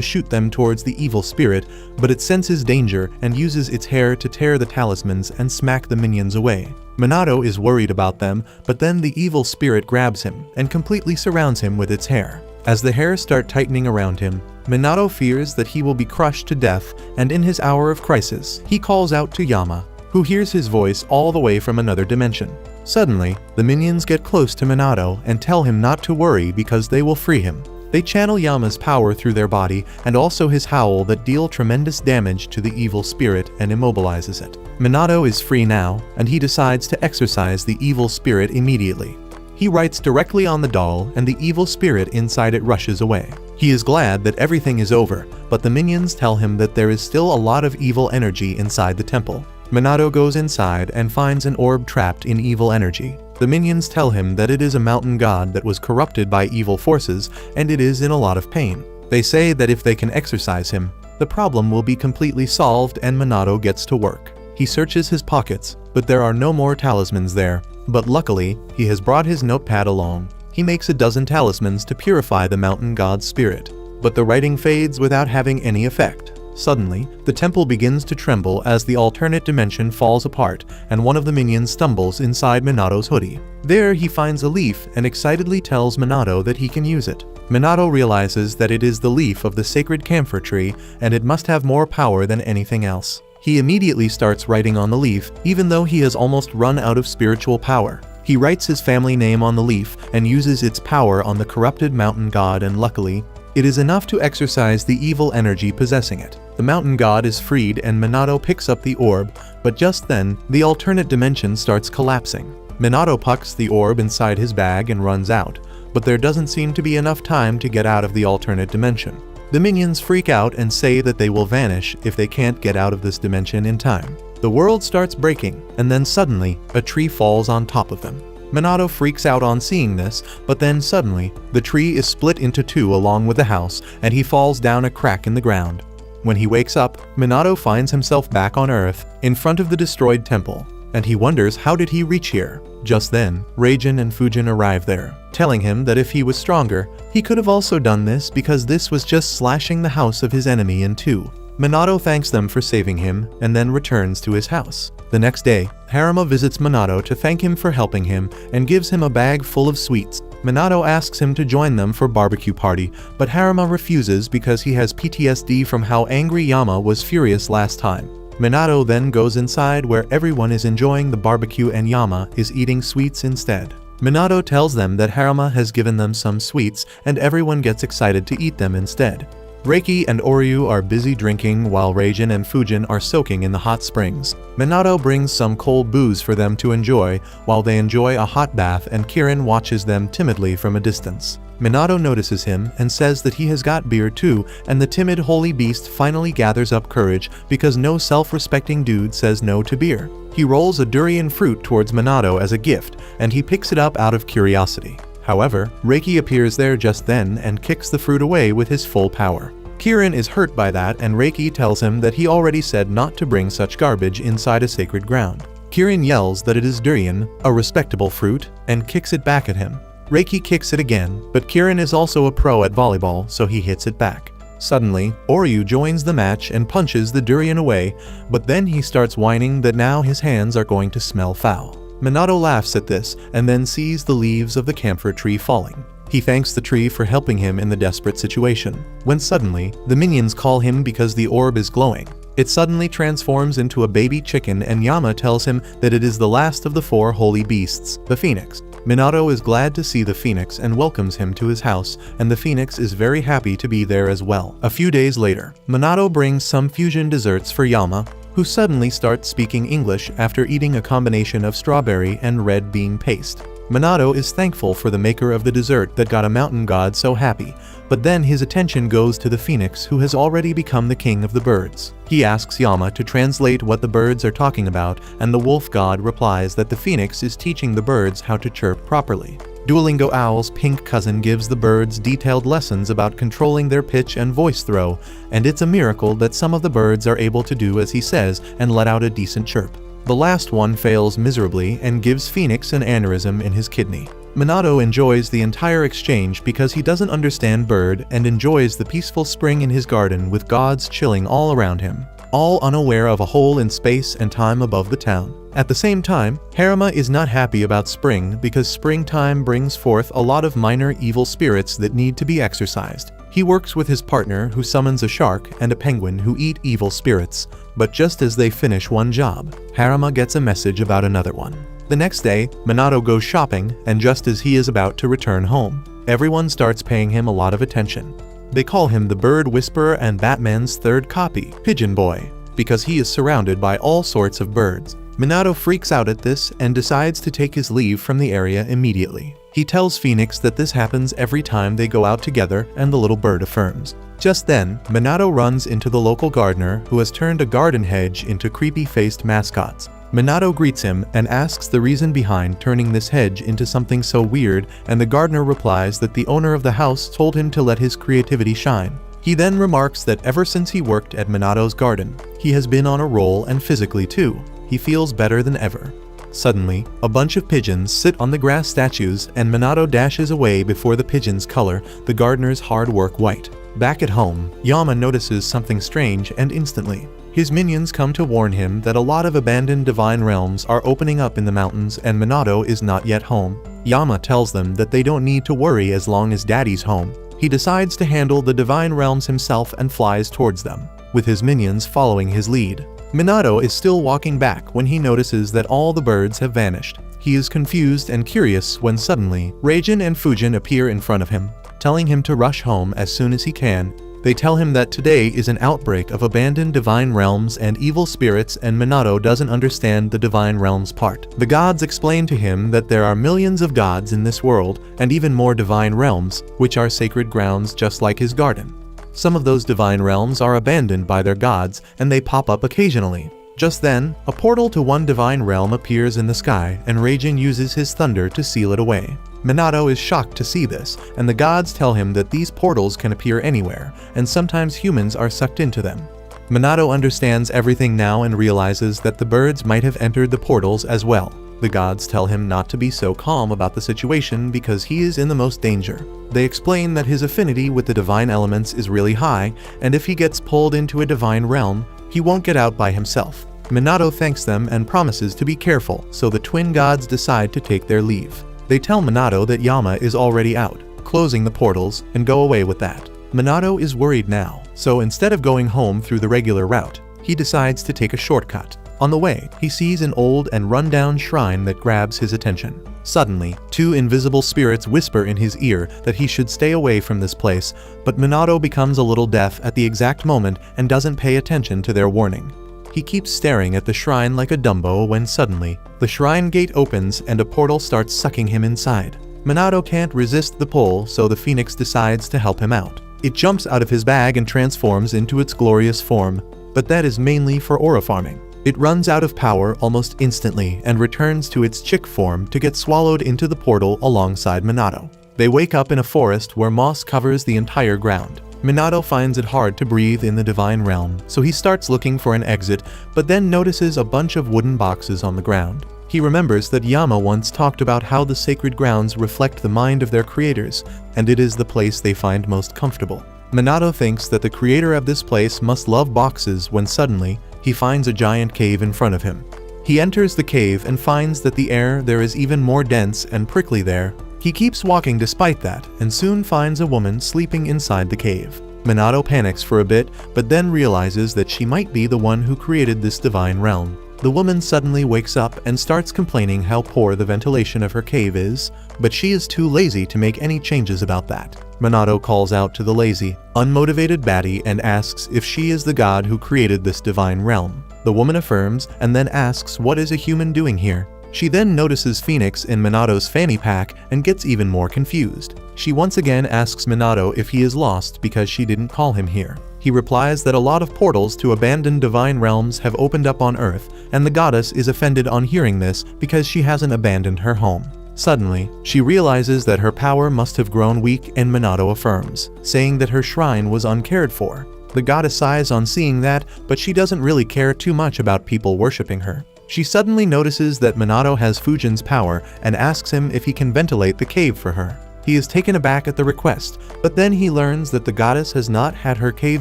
shoot them towards the evil spirit, but it senses danger and uses its hair to tear the talismans and smack the minions away. Minato is worried about them, but then the evil spirit grabs him and completely surrounds him with its hair. As the hairs start tightening around him, Minato fears that he will be crushed to death, and in his hour of crisis, he calls out to Yama, who hears his voice all the way from another dimension. Suddenly, the minions get close to Minato and tell him not to worry because they will free him. They channel Yama's power through their body and also his howl that deal tremendous damage to the evil spirit and immobilizes it. Minato is free now, and he decides to exorcise the evil spirit immediately. He writes directly on the doll, and the evil spirit inside it rushes away. He is glad that everything is over, but the minions tell him that there is still a lot of evil energy inside the temple. Minato goes inside and finds an orb trapped in evil energy. The minions tell him that it is a mountain god that was corrupted by evil forces, and it is in a lot of pain. They say that if they can exorcise him, the problem will be completely solved, and Minato gets to work. He searches his pockets, but there are no more talismans there. But luckily, he has brought his notepad along. He makes a dozen talismans to purify the mountain god's spirit. But the writing fades without having any effect. Suddenly, the temple begins to tremble as the alternate dimension falls apart, and one of the minions stumbles inside Minato's hoodie. There he finds a leaf and excitedly tells Minato that he can use it. Minato realizes that it is the leaf of the sacred camphor tree, and it must have more power than anything else. He immediately starts writing on the leaf, even though he has almost run out of spiritual power. He writes his family name on the leaf and uses its power on the corrupted mountain god, and luckily, it is enough to exorcise the evil energy possessing it. The mountain god is freed and Minato picks up the orb, but just then, the alternate dimension starts collapsing. Minato pucks the orb inside his bag and runs out, but there doesn't seem to be enough time to get out of the alternate dimension. The minions freak out and say that they will vanish if they can't get out of this dimension in time. The world starts breaking, and then suddenly, a tree falls on top of them. Minato freaks out on seeing this, but then suddenly, the tree is split into two along with the house, and he falls down a crack in the ground. When he wakes up, Minato finds himself back on Earth, in front of the destroyed temple, and he wonders how did he reach here. Just then, Reijin and Fujin arrive there, telling him that if he was stronger, he could have also done this because this was just slashing the house of his enemy in two. Minato thanks them for saving him and then returns to his house. The next day, Haruma visits Minato to thank him for helping him and gives him a bag full of sweets. Minato asks him to join them for barbecue party, but Haruma refuses because he has PTSD from how angry Yama was furious last time. Minato then goes inside where everyone is enjoying the barbecue and Yama is eating sweets instead. Minato tells them that Haruma has given them some sweets and everyone gets excited to eat them instead. Reiki and Oryu are busy drinking while Reijin and Fujin are soaking in the hot springs. Minato brings some cold booze for them to enjoy while they enjoy a hot bath, and Kirin watches them timidly from a distance. Minato notices him and says that he has got beer too, and the timid holy beast finally gathers up courage because no self-respecting dude says no to beer. He rolls a durian fruit towards Minato as a gift, and he picks it up out of curiosity. However, Reiki appears there just then and kicks the fruit away with his full power. Kirin is hurt by that, and Reiki tells him that he already said not to bring such garbage inside a sacred ground. Kirin yells that it is durian, a respectable fruit, and kicks it back at him. Reiki kicks it again, but Kirin is also a pro at volleyball, so he hits it back. Suddenly, Oryu joins the match and punches the durian away, but then he starts whining that now his hands are going to smell foul. Minato laughs at this and then sees the leaves of the camphor tree falling. He thanks the tree for helping him in the desperate situation, when suddenly, the minions call him because the orb is glowing. It suddenly transforms into a baby chicken, and Yama tells him that it is the last of the 4 holy beasts, the phoenix. Minato is glad to see the phoenix and welcomes him to his house, and the phoenix is very happy to be there as well. A few days later, Minato brings some fusion desserts for Yama, who suddenly starts speaking English after eating a combination of strawberry and red bean paste. Minato is thankful for the maker of the dessert that got a mountain god so happy, but then his attention goes to the phoenix, who has already become the king of the birds. He asks Yama to translate what the birds are talking about, and the wolf god replies that the phoenix is teaching the birds how to chirp properly. Duolingo Owl's pink cousin gives the birds detailed lessons about controlling their pitch and voice throw, and it's a miracle that some of the birds are able to do as he says and let out a decent chirp. The last one fails miserably and gives Phoenix an aneurysm in his kidney. Minato enjoys the entire exchange because he doesn't understand bird and enjoys the peaceful spring in his garden with gods chilling all around him, all unaware of a hole in space and time above the town. At the same time, Haruma is not happy about spring because springtime brings forth a lot of minor evil spirits that need to be exorcised. He works with his partner who summons a shark and a penguin who eat evil spirits, but just as they finish one job, Haruma gets a message about another one. The next day, Minato goes shopping, and just as he is about to return home, everyone starts paying him a lot of attention. They call him the Bird Whisperer and Batman's third copy, Pigeon Boy, because he is surrounded by all sorts of birds. Minato freaks out at this and decides to take his leave from the area immediately. He tells Phoenix that this happens every time they go out together, and the little bird affirms. Just then, Minato runs into the local gardener who has turned a garden hedge into creepy-faced mascots. Minato greets him and asks the reason behind turning this hedge into something so weird, and the gardener replies that the owner of the house told him to let his creativity shine. He then remarks that ever since he worked at Minato's garden, he has been on a roll, and physically too. He feels better than ever. Suddenly, a bunch of pigeons sit on the grass statues, and Minato dashes away before the pigeons color the gardener's hard work white. Back at home, Yama notices something strange, and instantly, his minions come to warn him that a lot of abandoned divine realms are opening up in the mountains and Minato is not yet home. Yama tells them that they don't need to worry as long as Daddy's home. He decides to handle the divine realms himself and flies towards them, with his minions following his lead. Minato is still walking back when he notices that all the birds have vanished. He is confused and curious when suddenly, Reijin and Fujin appear in front of him, telling him to rush home as soon as he can. They tell him that today is an outbreak of abandoned divine realms and evil spirits, and Minato doesn't understand the divine realms part. The gods explain to him that there are millions of gods in this world, and even more divine realms, which are sacred grounds just like his garden. Some of those divine realms are abandoned by their gods, and they pop up occasionally. Just then, a portal to one divine realm appears in the sky, and Reijin uses his thunder to seal it away. Minato is shocked to see this, and the gods tell him that these portals can appear anywhere, and sometimes humans are sucked into them. Minato understands everything now and realizes that the birds might have entered the portals as well. The gods tell him not to be so calm about the situation because he is in the most danger. They explain that his affinity with the divine elements is really high, and if he gets pulled into a divine realm, he won't get out by himself. Minato thanks them and promises to be careful, so the twin gods decide to take their leave. They tell Minato that Yama is already out, closing the portals, and go away with that. Minato is worried now, so instead of going home through the regular route, he decides to take a shortcut. On the way, he sees an old and run-down shrine that grabs his attention. Suddenly, two invisible spirits whisper in his ear that he should stay away from this place, but Minato becomes a little deaf at the exact moment and doesn't pay attention to their warning. He keeps staring at the shrine like a Dumbo when suddenly, the shrine gate opens and a portal starts sucking him inside. Minato can't resist the pull, so the phoenix decides to help him out. It jumps out of his bag and transforms into its glorious form, but that is mainly for aura farming. It runs out of power almost instantly and returns to its chick form to get swallowed into the portal alongside Minato. They wake up in a forest where moss covers the entire ground. Minato finds it hard to breathe in the divine realm, so he starts looking for an exit, but then notices a bunch of wooden boxes on the ground. He remembers that Yama once talked about how the sacred grounds reflect the mind of their creators, and it is the place they find most comfortable. Minato thinks that the creator of this place must love boxes when suddenly, he finds a giant cave in front of him. He enters the cave and finds that the air there is even more dense and prickly there. He keeps walking despite that, and soon finds a woman sleeping inside the cave. Minato panics for a bit, but then realizes that she might be the one who created this divine realm. The woman suddenly wakes up and starts complaining how poor the ventilation of her cave is, but she is too lazy to make any changes about that. Minato calls out to the lazy, unmotivated baddie and asks if she is the god who created this divine realm. The woman affirms and then asks what is a human doing here. She then notices Phoenix in Minato's fanny pack and gets even more confused. She once again asks Minato if he is lost because she didn't call him here. He replies that a lot of portals to abandoned divine realms have opened up on Earth, and the goddess is offended on hearing this because she hasn't abandoned her home. Suddenly, she realizes that her power must have grown weak, and Minato affirms, saying that her shrine was uncared for. The goddess sighs on seeing that, but she doesn't really care too much about people worshipping her. She suddenly notices that Minato has Fujin's power and asks him if he can ventilate the cave for her. He is taken aback at the request, but then he learns that the goddess has not had her cave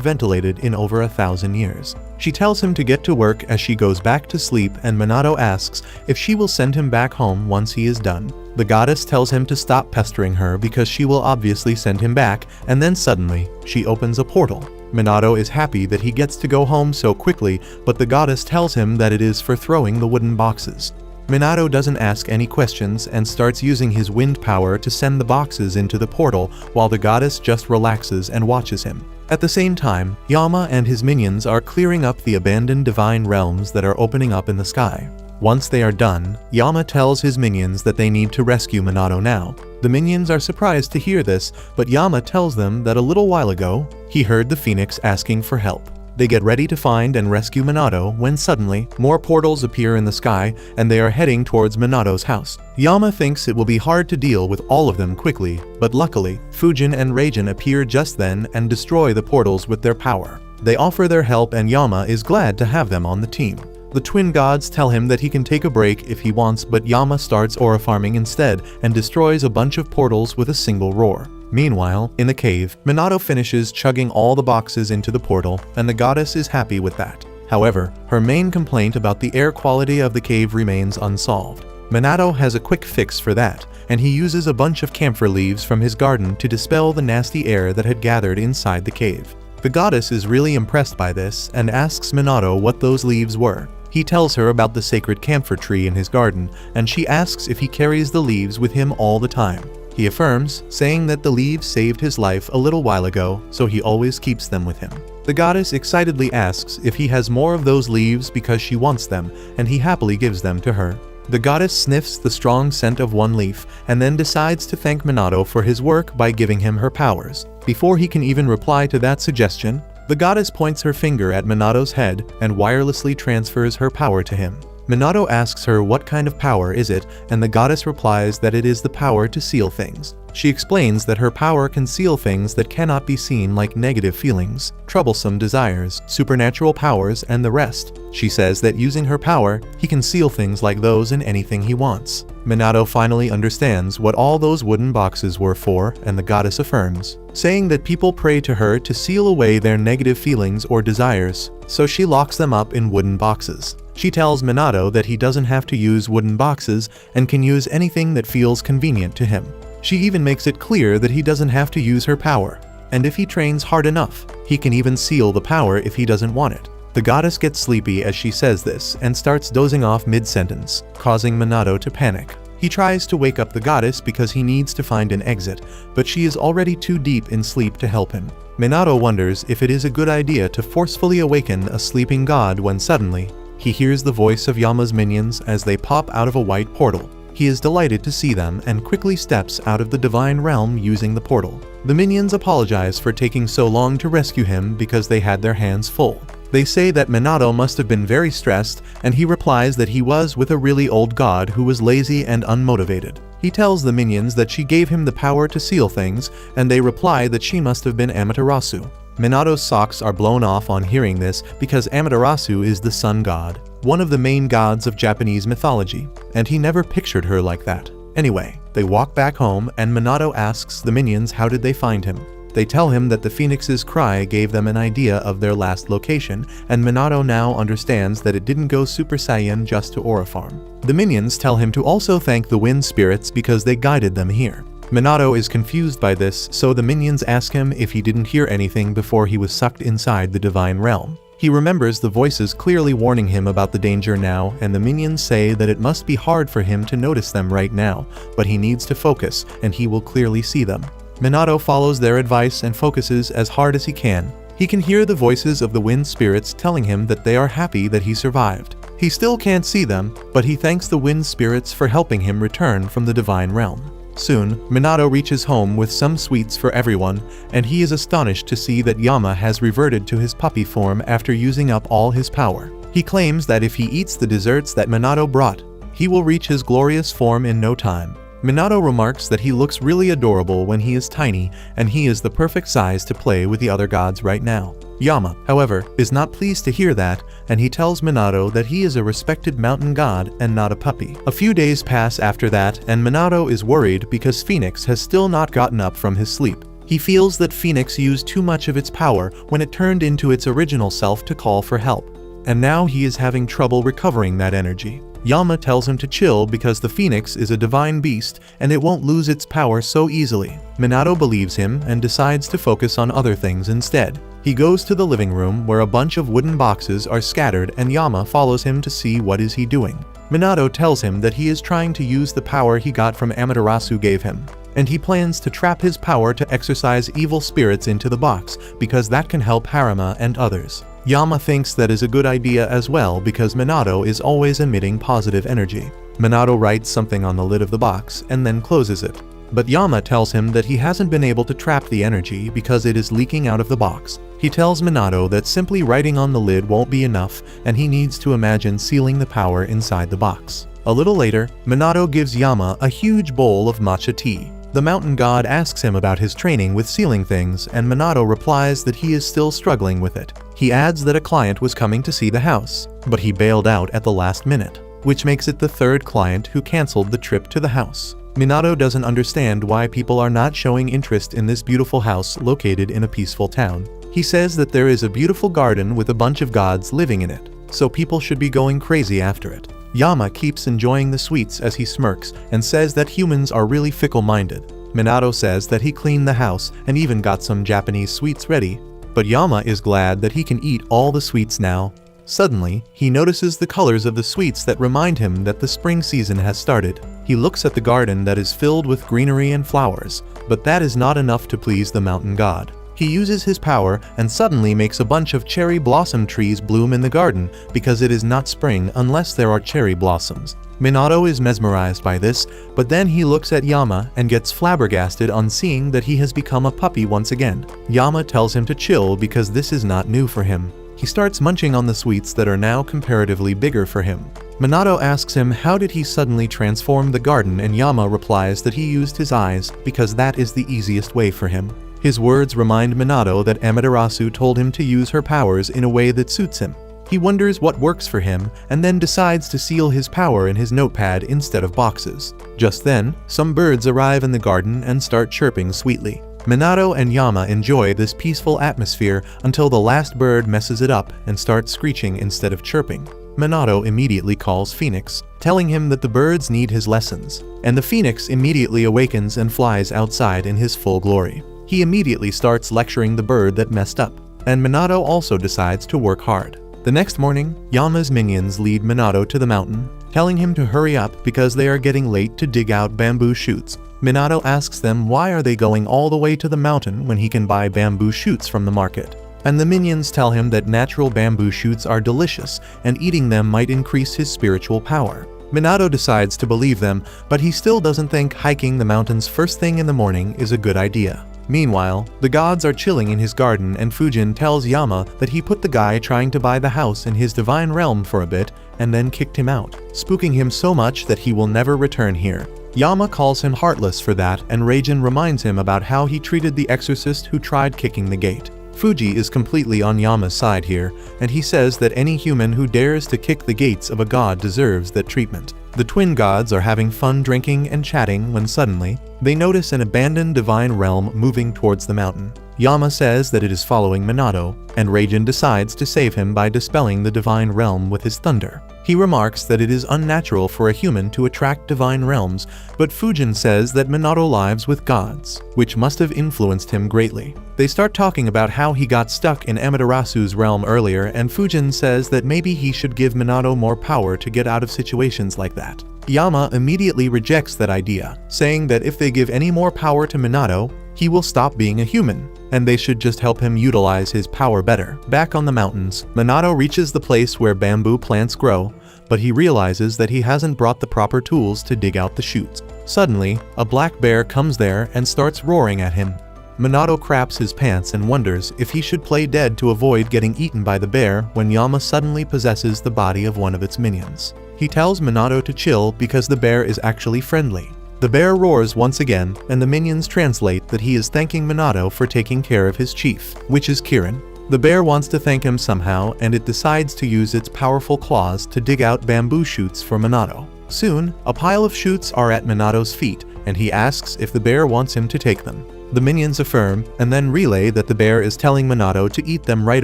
ventilated in over 1,000 years. She tells him to get to work as she goes back to sleep, and Minato asks if she will send him back home once he is done. The goddess tells him to stop pestering her because she will obviously send him back, and then suddenly, she opens a portal. Minato is happy that he gets to go home so quickly, but the goddess tells him that it is for throwing the wooden boxes. Minato doesn't ask any questions and starts using his wind power to send the boxes into the portal, while the goddess just relaxes and watches him. At the same time, Yama and his minions are clearing up the abandoned divine realms that are opening up in the sky. Once they are done, Yama tells his minions that they need to rescue Minato now. The minions are surprised to hear this, but Yama tells them that a little while ago, he heard the phoenix asking for help. They get ready to find and rescue Minato when suddenly, more portals appear in the sky and they are heading towards Minato's house. Yama thinks it will be hard to deal with all of them quickly, but luckily, Fujin and Reijin appear just then and destroy the portals with their power. They offer their help and Yama is glad to have them on the team. The twin gods tell him that he can take a break if he wants, but Yama starts aura farming instead and destroys a bunch of portals with a single roar. Meanwhile, in the cave, Minato finishes chugging all the boxes into the portal, and the goddess is happy with that. However, her main complaint about the air quality of the cave remains unsolved. Minato has a quick fix for that, and he uses a bunch of camphor leaves from his garden to dispel the nasty air that had gathered inside the cave. The goddess is really impressed by this and asks Minato what those leaves were. He tells her about the sacred camphor tree in his garden, and she asks if he carries the leaves with him all the time. He affirms, saying that the leaves saved his life a little while ago, so he always keeps them with him. The goddess excitedly asks if he has more of those leaves because she wants them, and he happily gives them to her. The goddess sniffs the strong scent of one leaf, and then decides to thank Minato for his work by giving him her powers. Before he can even reply to that suggestion, the goddess points her finger at Minato's head and wirelessly transfers her power to him. Minato asks her what kind of power is it, and the goddess replies that it is the power to seal things. She explains that her power can seal things that cannot be seen, like negative feelings, troublesome desires, supernatural powers, and the rest. She says that using her power, he can seal things like those in anything he wants. Minato finally understands what all those wooden boxes were for, and the goddess affirms, saying that people pray to her to seal away their negative feelings or desires, so she locks them up in wooden boxes. She tells Minato that he doesn't have to use wooden boxes and can use anything that feels convenient to him. She even makes it clear that he doesn't have to use her power, and if he trains hard enough, he can even seal the power if he doesn't want it. The goddess gets sleepy as she says this and starts dozing off mid-sentence, causing Minato to panic. He tries to wake up the goddess because he needs to find an exit, but she is already too deep in sleep to help him. Minato wonders if it is a good idea to forcefully awaken a sleeping god when suddenly, he hears the voice of Yama's minions as they pop out of a white portal. He is delighted to see them and quickly steps out of the divine realm using the portal. The minions apologize for taking so long to rescue him because they had their hands full. They say that Minato must have been very stressed, and he replies that he was with a really old god who was lazy and unmotivated. He tells the minions that she gave him the power to seal things, and they reply that she must have been Amaterasu. Minato's socks are blown off on hearing this because Amaterasu is the sun god, one of the main gods of Japanese mythology, and he never pictured her like that. Anyway, they walk back home and Minato asks the minions how did they find him. They tell him that the phoenix's cry gave them an idea of their last location, and Minato now understands that it didn't go Super Saiyan just to aura farm. The minions tell him to also thank the wind spirits because they guided them here. Minato is confused by this, so the minions ask him if he didn't hear anything before he was sucked inside the divine realm. He remembers the voices clearly warning him about the danger now, and the minions say that it must be hard for him to notice them right now, but he needs to focus and he will clearly see them. Minato follows their advice and focuses as hard as he can. He can hear the voices of the wind spirits telling him that they are happy that he survived. He still can't see them, but he thanks the wind spirits for helping him return from the divine realm. Soon, Minato reaches home with some sweets for everyone, and he is astonished to see that Yama has reverted to his puppy form after using up all his power. He claims that if he eats the desserts that Minato brought, he will reach his glorious form in no time. Minato remarks that he looks really adorable when he is tiny and he is the perfect size to play with the other gods right now. Yama, however, is not pleased to hear that, and he tells Minato that he is a respected mountain god and not a puppy. A few days pass after that, and Minato is worried because Phoenix has still not gotten up from his sleep. He feels that Phoenix used too much of its power when it turned into its original self to call for help, and now he is having trouble recovering that energy. Yama tells him to chill because the Phoenix is a divine beast and it won't lose its power so easily. Minato believes him and decides to focus on other things instead. He goes to the living room where a bunch of wooden boxes are scattered and Yama follows him to see what is he doing. Minato tells him that he is trying to use the power he got from Amaterasu gave him, and he plans to trap his power to exorcise evil spirits into the box because that can help Harima and others. Yama thinks that is a good idea as well because Minato is always emitting positive energy. Minato writes something on the lid of the box and then closes it. But Yama tells him that he hasn't been able to trap the energy because it is leaking out of the box. He tells Minato that simply writing on the lid won't be enough and he needs to imagine sealing the power inside the box. A little later, Minato gives Yama a huge bowl of matcha tea. The mountain god asks him about his training with sealing things and Minato replies that he is still struggling with it. He adds that a client was coming to see the house, but he bailed out at the last minute, which makes it the third client who cancelled the trip to the house. Minato doesn't understand why people are not showing interest in this beautiful house located in a peaceful town. He says that there is a beautiful garden with a bunch of gods living in it, so people should be going crazy after it. Yama keeps enjoying the sweets as he smirks and says that humans are really fickle-minded. Minato says that he cleaned the house and even got some Japanese sweets ready, but Yama is glad that he can eat all the sweets now. Suddenly, he notices the colors of the sweets that remind him that the spring season has started. He looks at the garden that is filled with greenery and flowers, but that is not enough to please the mountain god. He uses his power and suddenly makes a bunch of cherry blossom trees bloom in the garden because it is not spring unless there are cherry blossoms. Minato is mesmerized by this, but then he looks at Yama and gets flabbergasted on seeing that he has become a puppy once again. Yama tells him to chill because this is not new for him. He starts munching on the sweets that are now comparatively bigger for him. Minato asks him how did he suddenly transform the garden and Yama replies that he used his eyes because that is the easiest way for him. His words remind Minato that Amaterasu told him to use her powers in a way that suits him. He wonders what works for him and then decides to seal his power in his notepad instead of boxes. Just then, some birds arrive in the garden and start chirping sweetly. Minato and Yama enjoy this peaceful atmosphere until the last bird messes it up and starts screeching instead of chirping. Minato immediately calls Phoenix, telling him that the birds need his lessons, and the Phoenix immediately awakens and flies outside in his full glory. He immediately starts lecturing the bird that messed up, and Minato also decides to work hard. The next morning, Yama's minions lead Minato to the mountain, telling him to hurry up because they are getting late to dig out bamboo shoots. Minato asks them why are they going all the way to the mountain when he can buy bamboo shoots from the market. And the minions tell him that natural bamboo shoots are delicious and eating them might increase his spiritual power. Minato decides to believe them, but he still doesn't think hiking the mountains first thing in the morning is a good idea. Meanwhile, the gods are chilling in his garden and Fujin tells Yama that he put the guy trying to buy the house in his divine realm for a bit and then kicked him out, spooking him so much that he will never return here. Yama calls him heartless for that and Raijin reminds him about how he treated the exorcist who tried kicking the gate. Fuji is completely on Yama's side here, and he says that any human who dares to kick the gates of a god deserves that treatment. The twin gods are having fun drinking and chatting when suddenly, they notice an abandoned divine realm moving towards the mountain. Yama says that it is following Minato, and Raijin decides to save him by dispelling the divine realm with his thunder. He remarks that it is unnatural for a human to attract divine realms, but Fujin says that Minato lives with gods, which must have influenced him greatly. They start talking about how he got stuck in Amaterasu's realm earlier, and Fujin says that maybe he should give Minato more power to get out of situations like that. Yama immediately rejects that idea, saying that if they give any more power to Minato, he will stop being a human, and they should just help him utilize his power better. Back on the mountains, Minato reaches the place where bamboo plants grow, but he realizes that he hasn't brought the proper tools to dig out the shoots. Suddenly, a black bear comes there and starts roaring at him. Minato craps his pants and wonders if he should play dead to avoid getting eaten by the bear when Yama suddenly possesses the body of one of its minions. He tells Minato to chill because the bear is actually friendly. The bear roars once again, and the minions translate that he is thanking Minato for taking care of his chief, which is Kirin. The bear wants to thank him somehow, and it decides to use its powerful claws to dig out bamboo shoots for Minato. Soon, a pile of shoots are at Minato's feet, and he asks if the bear wants him to take them. The minions affirm, and then relay that the bear is telling Minato to eat them right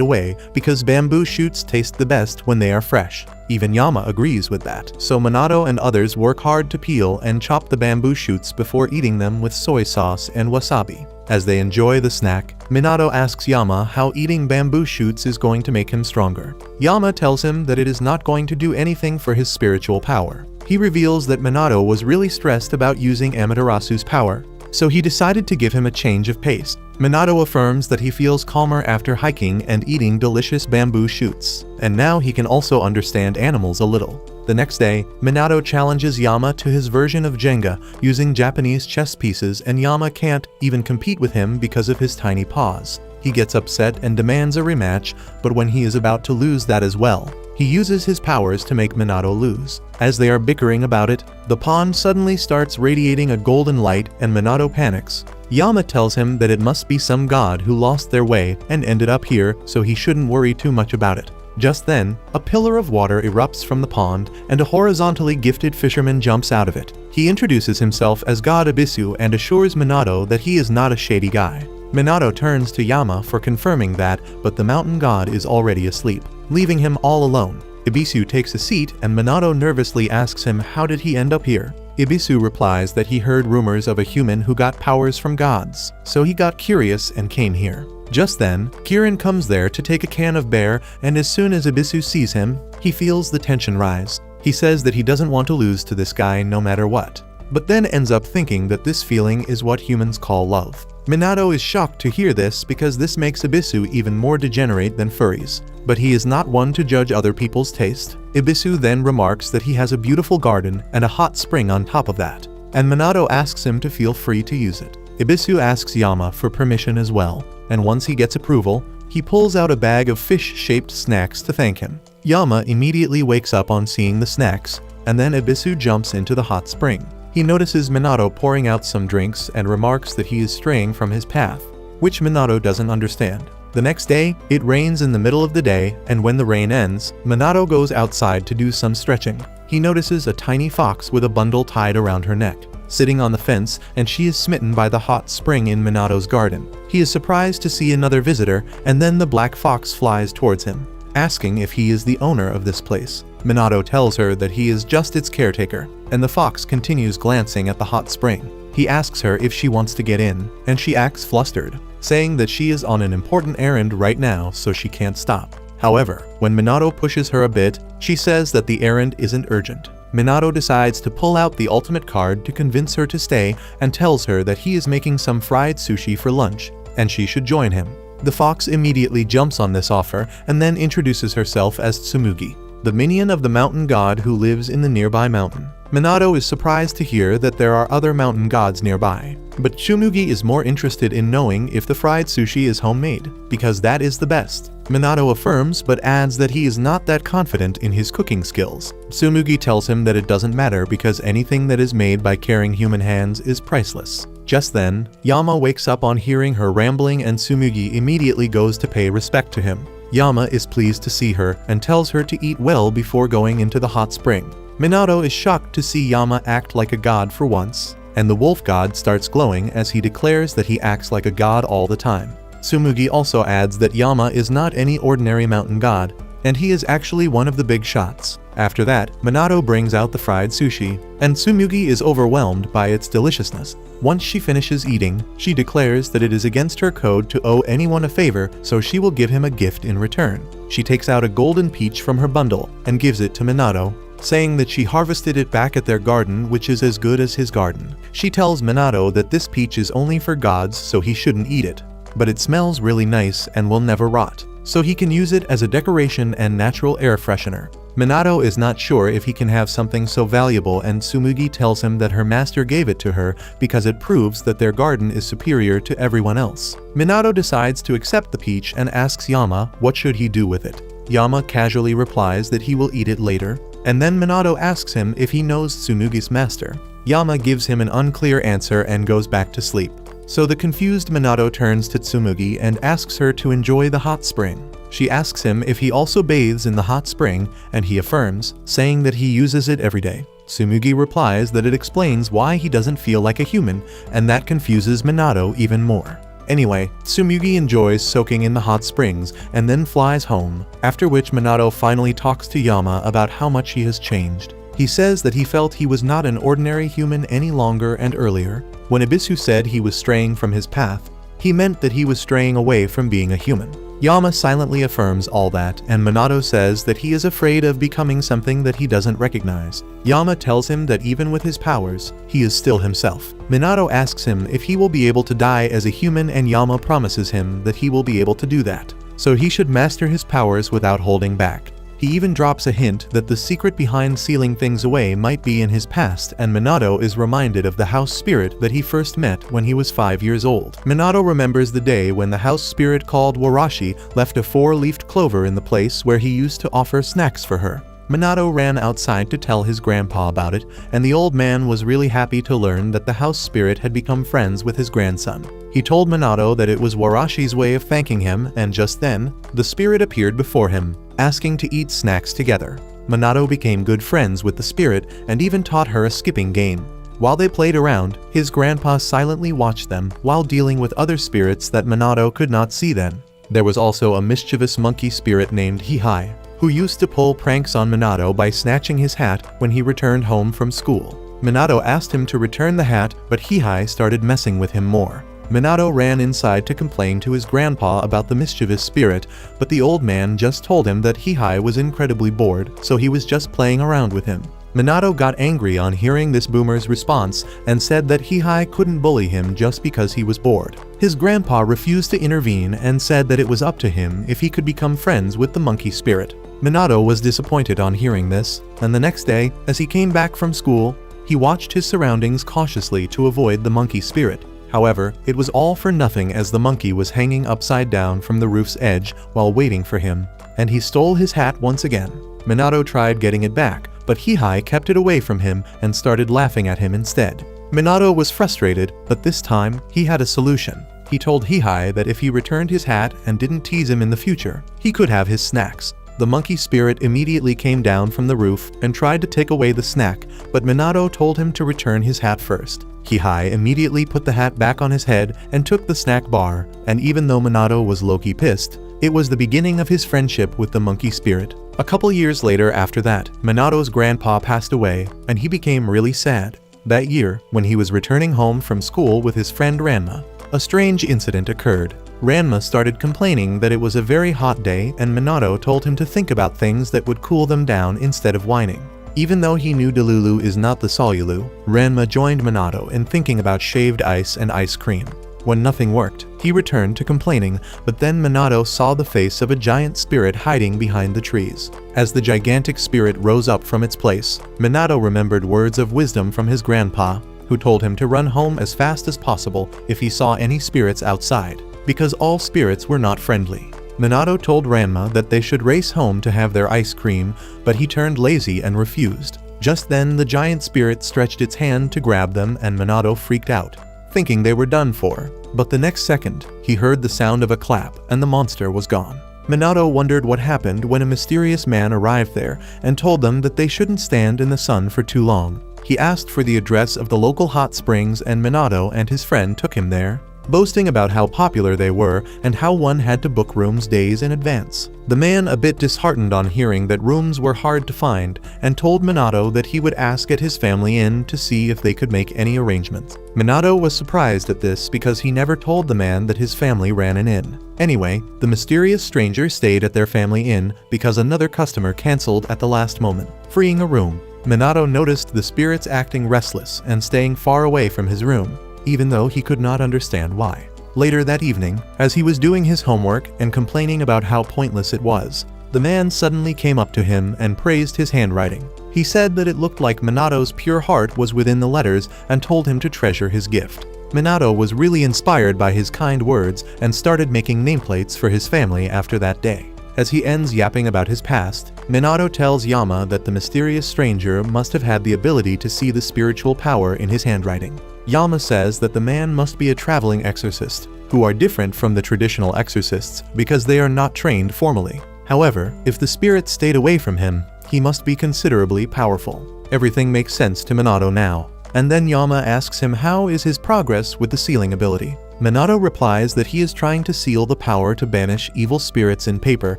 away because bamboo shoots taste the best when they are fresh. Even Yama agrees with that, so Minato and others work hard to peel and chop the bamboo shoots before eating them with soy sauce and wasabi. As they enjoy the snack, Minato asks Yama how eating bamboo shoots is going to make him stronger. Yama tells him that it is not going to do anything for his spiritual power. He reveals that Minato was really stressed about using Amaterasu's power, so he decided to give him a change of pace. Minato affirms that he feels calmer after hiking and eating delicious bamboo shoots, and now he can also understand animals a little. The next day, Minato challenges Yama to his version of Jenga using Japanese chess pieces, and Yama can't even compete with him because of his tiny paws. He gets upset and demands a rematch, but when he is about to lose that as well, he uses his powers to make Minato lose. As they are bickering about it, the pond suddenly starts radiating a golden light and Minato panics. Yama tells him that it must be some god who lost their way and ended up here, so he shouldn't worry too much about it. Just then, a pillar of water erupts from the pond and a horizontally gifted fisherman jumps out of it. He introduces himself as God Abisu and assures Minato that he is not a shady guy. Minato turns to Yama for confirming that, but the mountain god is already asleep, leaving him all alone. Ibisu takes a seat and Minato nervously asks him how did he end up here. Ibisu replies that he heard rumors of a human who got powers from gods, so he got curious and came here. Just then, Kirin comes there to take a can of bear, and as soon as Ibisu sees him, he feels the tension rise. He says that he doesn't want to lose to this guy no matter what, but then ends up thinking that this feeling is what humans call love. Minato is shocked to hear this because this makes Ibisu even more degenerate than furries. But he is not one to judge other people's taste. Ibisu then remarks that he has a beautiful garden and a hot spring on top of that, and Minato asks him to feel free to use it. Ibisu asks Yama for permission as well, and once he gets approval, he pulls out a bag of fish-shaped snacks to thank him. Yama immediately wakes up on seeing the snacks, and then Ibisu jumps into the hot spring. He notices Minato pouring out some drinks and remarks that he is straying from his path, which Minato doesn't understand. The next day, it rains in the middle of the day, and when the rain ends, Minato goes outside to do some stretching. He notices a tiny fox with a bundle tied around her neck, sitting on the fence, and she is smitten by the hot spring in Minato's garden. He is surprised to see another visitor, and then the black fox flies towards him, asking if he is the owner of this place. Minato tells her that he is just its caretaker, and the fox continues glancing at the hot spring. He asks her if she wants to get in, and she acts flustered, saying that she is on an important errand right now so she can't stop. However, when Minato pushes her a bit, she says that the errand isn't urgent. Minato decides to pull out the ultimate card to convince her to stay and tells her that he is making some fried sushi for lunch, and she should join him. The fox immediately jumps on this offer and then introduces herself as Tsumugi, the minion of the mountain god who lives in the nearby mountain. Minato is surprised to hear that there are other mountain gods nearby, but Tsumugi is more interested in knowing if the fried sushi is homemade, because that is the best. Minato affirms but adds that he is not that confident in his cooking skills. Tsumugi tells him that it doesn't matter because anything that is made by caring human hands is priceless. Just then, Yama wakes up on hearing her rambling and Tsumugi immediately goes to pay respect to him. Yama is pleased to see her and tells her to eat well before going into the hot spring. Minato is shocked to see Yama act like a god for once, and the wolf god starts glowing as he declares that he acts like a god all the time. Tsumugi also adds that Yama is not any ordinary mountain god, and he is actually one of the big shots. After that, Minato brings out the fried sushi, and Tsumugi is overwhelmed by its deliciousness. Once she finishes eating, she declares that it is against her code to owe anyone a favor, so she will give him a gift in return. She takes out a golden peach from her bundle and gives it to Minato, saying that she harvested it back at their garden, which is as good as his garden. She tells Minato that this peach is only for gods, so he shouldn't eat it, but it smells really nice and will never rot, so he can use it as a decoration and natural air freshener. Minato is not sure if he can have something so valuable, and Tsumugi tells him that her master gave it to her because it proves that their garden is superior to everyone else. Minato decides to accept the peach and asks Yama what should he do with it. Yama casually replies that he will eat it later, and then Minato asks him if he knows Tsumugi's master. Yama gives him an unclear answer and goes back to sleep. So the confused Minato turns to Tsumugi and asks her to enjoy the hot spring. She asks him if he also bathes in the hot spring, and he affirms, saying that he uses it every day. Tsumugi replies that it explains why he doesn't feel like a human, and that confuses Minato even more. Anyway, Tsumugi enjoys soaking in the hot springs and then flies home, after which Minato finally talks to Yama about how much he has changed. He says that he felt he was not an ordinary human any longer, and earlier, when Ibisu said he was straying from his path, he meant that he was straying away from being a human. Yama silently affirms all that, and Minato says that he is afraid of becoming something that he doesn't recognize. Yama tells him that even with his powers, he is still himself. Minato asks him if he will be able to die as a human, and Yama promises him that he will be able to do that. So he should master his powers without holding back. He even drops a hint that the secret behind sealing things away might be in his past, and Minato is reminded of the house spirit that he first met when he was 5 years old. Minato remembers the day when the house spirit called Warashi left a 4-leafed clover in the place where he used to offer snacks for her. Minato ran outside to tell his grandpa about it, and the old man was really happy to learn that the house spirit had become friends with his grandson. He told Minato that it was Warashi's way of thanking him, and just then, the spirit appeared before him, asking to eat snacks together. Minato became good friends with the spirit and even taught her a skipping game. While they played around, his grandpa silently watched them while dealing with other spirits that Minato could not see then. There was also a mischievous monkey spirit named Hihai, who used to pull pranks on Minato by snatching his hat when he returned home from school. Minato asked him to return the hat, but Hihai started messing with him more. Minato ran inside to complain to his grandpa about the mischievous spirit, but the old man just told him that Hihai was incredibly bored, so he was just playing around with him. Minato got angry on hearing this boomer's response and said that Hihai couldn't bully him just because he was bored. His grandpa refused to intervene and said that it was up to him if he could become friends with the monkey spirit. Minato was disappointed on hearing this, and the next day, as he came back from school, he watched his surroundings cautiously to avoid the monkey spirit. However, it was all for nothing, as the monkey was hanging upside down from the roof's edge while waiting for him, and he stole his hat once again. Minato tried getting it back, but Hihai kept it away from him and started laughing at him instead. Minato was frustrated, but this time, he had a solution. He told Hihai that if he returned his hat and didn't tease him in the future, he could have his snacks. The monkey spirit immediately came down from the roof and tried to take away the snack, but Minato told him to return his hat first. Hihai immediately put the hat back on his head and took the snack bar, and even though Minato was low-key pissed, it was the beginning of his friendship with the monkey spirit. A couple years later after that, Minato's grandpa passed away, and he became really sad. That year, when he was returning home from school with his friend Ranma, a strange incident occurred. Ranma started complaining that it was a very hot day, and Minato told him to think about things that would cool them down instead of whining. Even though he knew Delulu is not the Solulu, Ranma joined Minato in thinking about shaved ice and ice cream. When nothing worked, he returned to complaining, but then Minato saw the face of a giant spirit hiding behind the trees. As the gigantic spirit rose up from its place, Minato remembered words of wisdom from his grandpa, who told him to run home as fast as possible if he saw any spirits outside, because all spirits were not friendly. Minato told Ranma that they should race home to have their ice cream, but he turned lazy and refused. Just then, the giant spirit stretched its hand to grab them, and Minato freaked out, thinking they were done for. But the next second, he heard the sound of a clap, and the monster was gone. Minato wondered what happened when a mysterious man arrived there and told them that they shouldn't stand in the sun for too long. He asked for the address of the local hot springs, and Minato and his friend took him there, boasting about how popular they were and how one had to book rooms days in advance. The man, a bit disheartened on hearing that rooms were hard to find, and told Minato that he would ask at his family inn to see if they could make any arrangements. Minato was surprised at this because he never told the man that his family ran an inn. Anyway, the mysterious stranger stayed at their family inn because another customer canceled at the last moment, freeing a room. Minato noticed the spirits acting restless and staying far away from his room, even though he could not understand why. Later that evening, as he was doing his homework and complaining about how pointless it was, the man suddenly came up to him and praised his handwriting. He said that it looked like Minato's pure heart was within the letters and told him to treasure his gift. Minato was really inspired by his kind words and started making nameplates for his family after that day. As he ends yapping about his past, Minato tells Yama that the mysterious stranger must have had the ability to see the spiritual power in his handwriting. Yama says that the man must be a traveling exorcist, who are different from the traditional exorcists because they are not trained formally. However, if the spirit stayed away from him, he must be considerably powerful. Everything makes sense to Minato now. And then Yama asks him how is his progress with the sealing ability. Minato replies that he is trying to seal the power to banish evil spirits in paper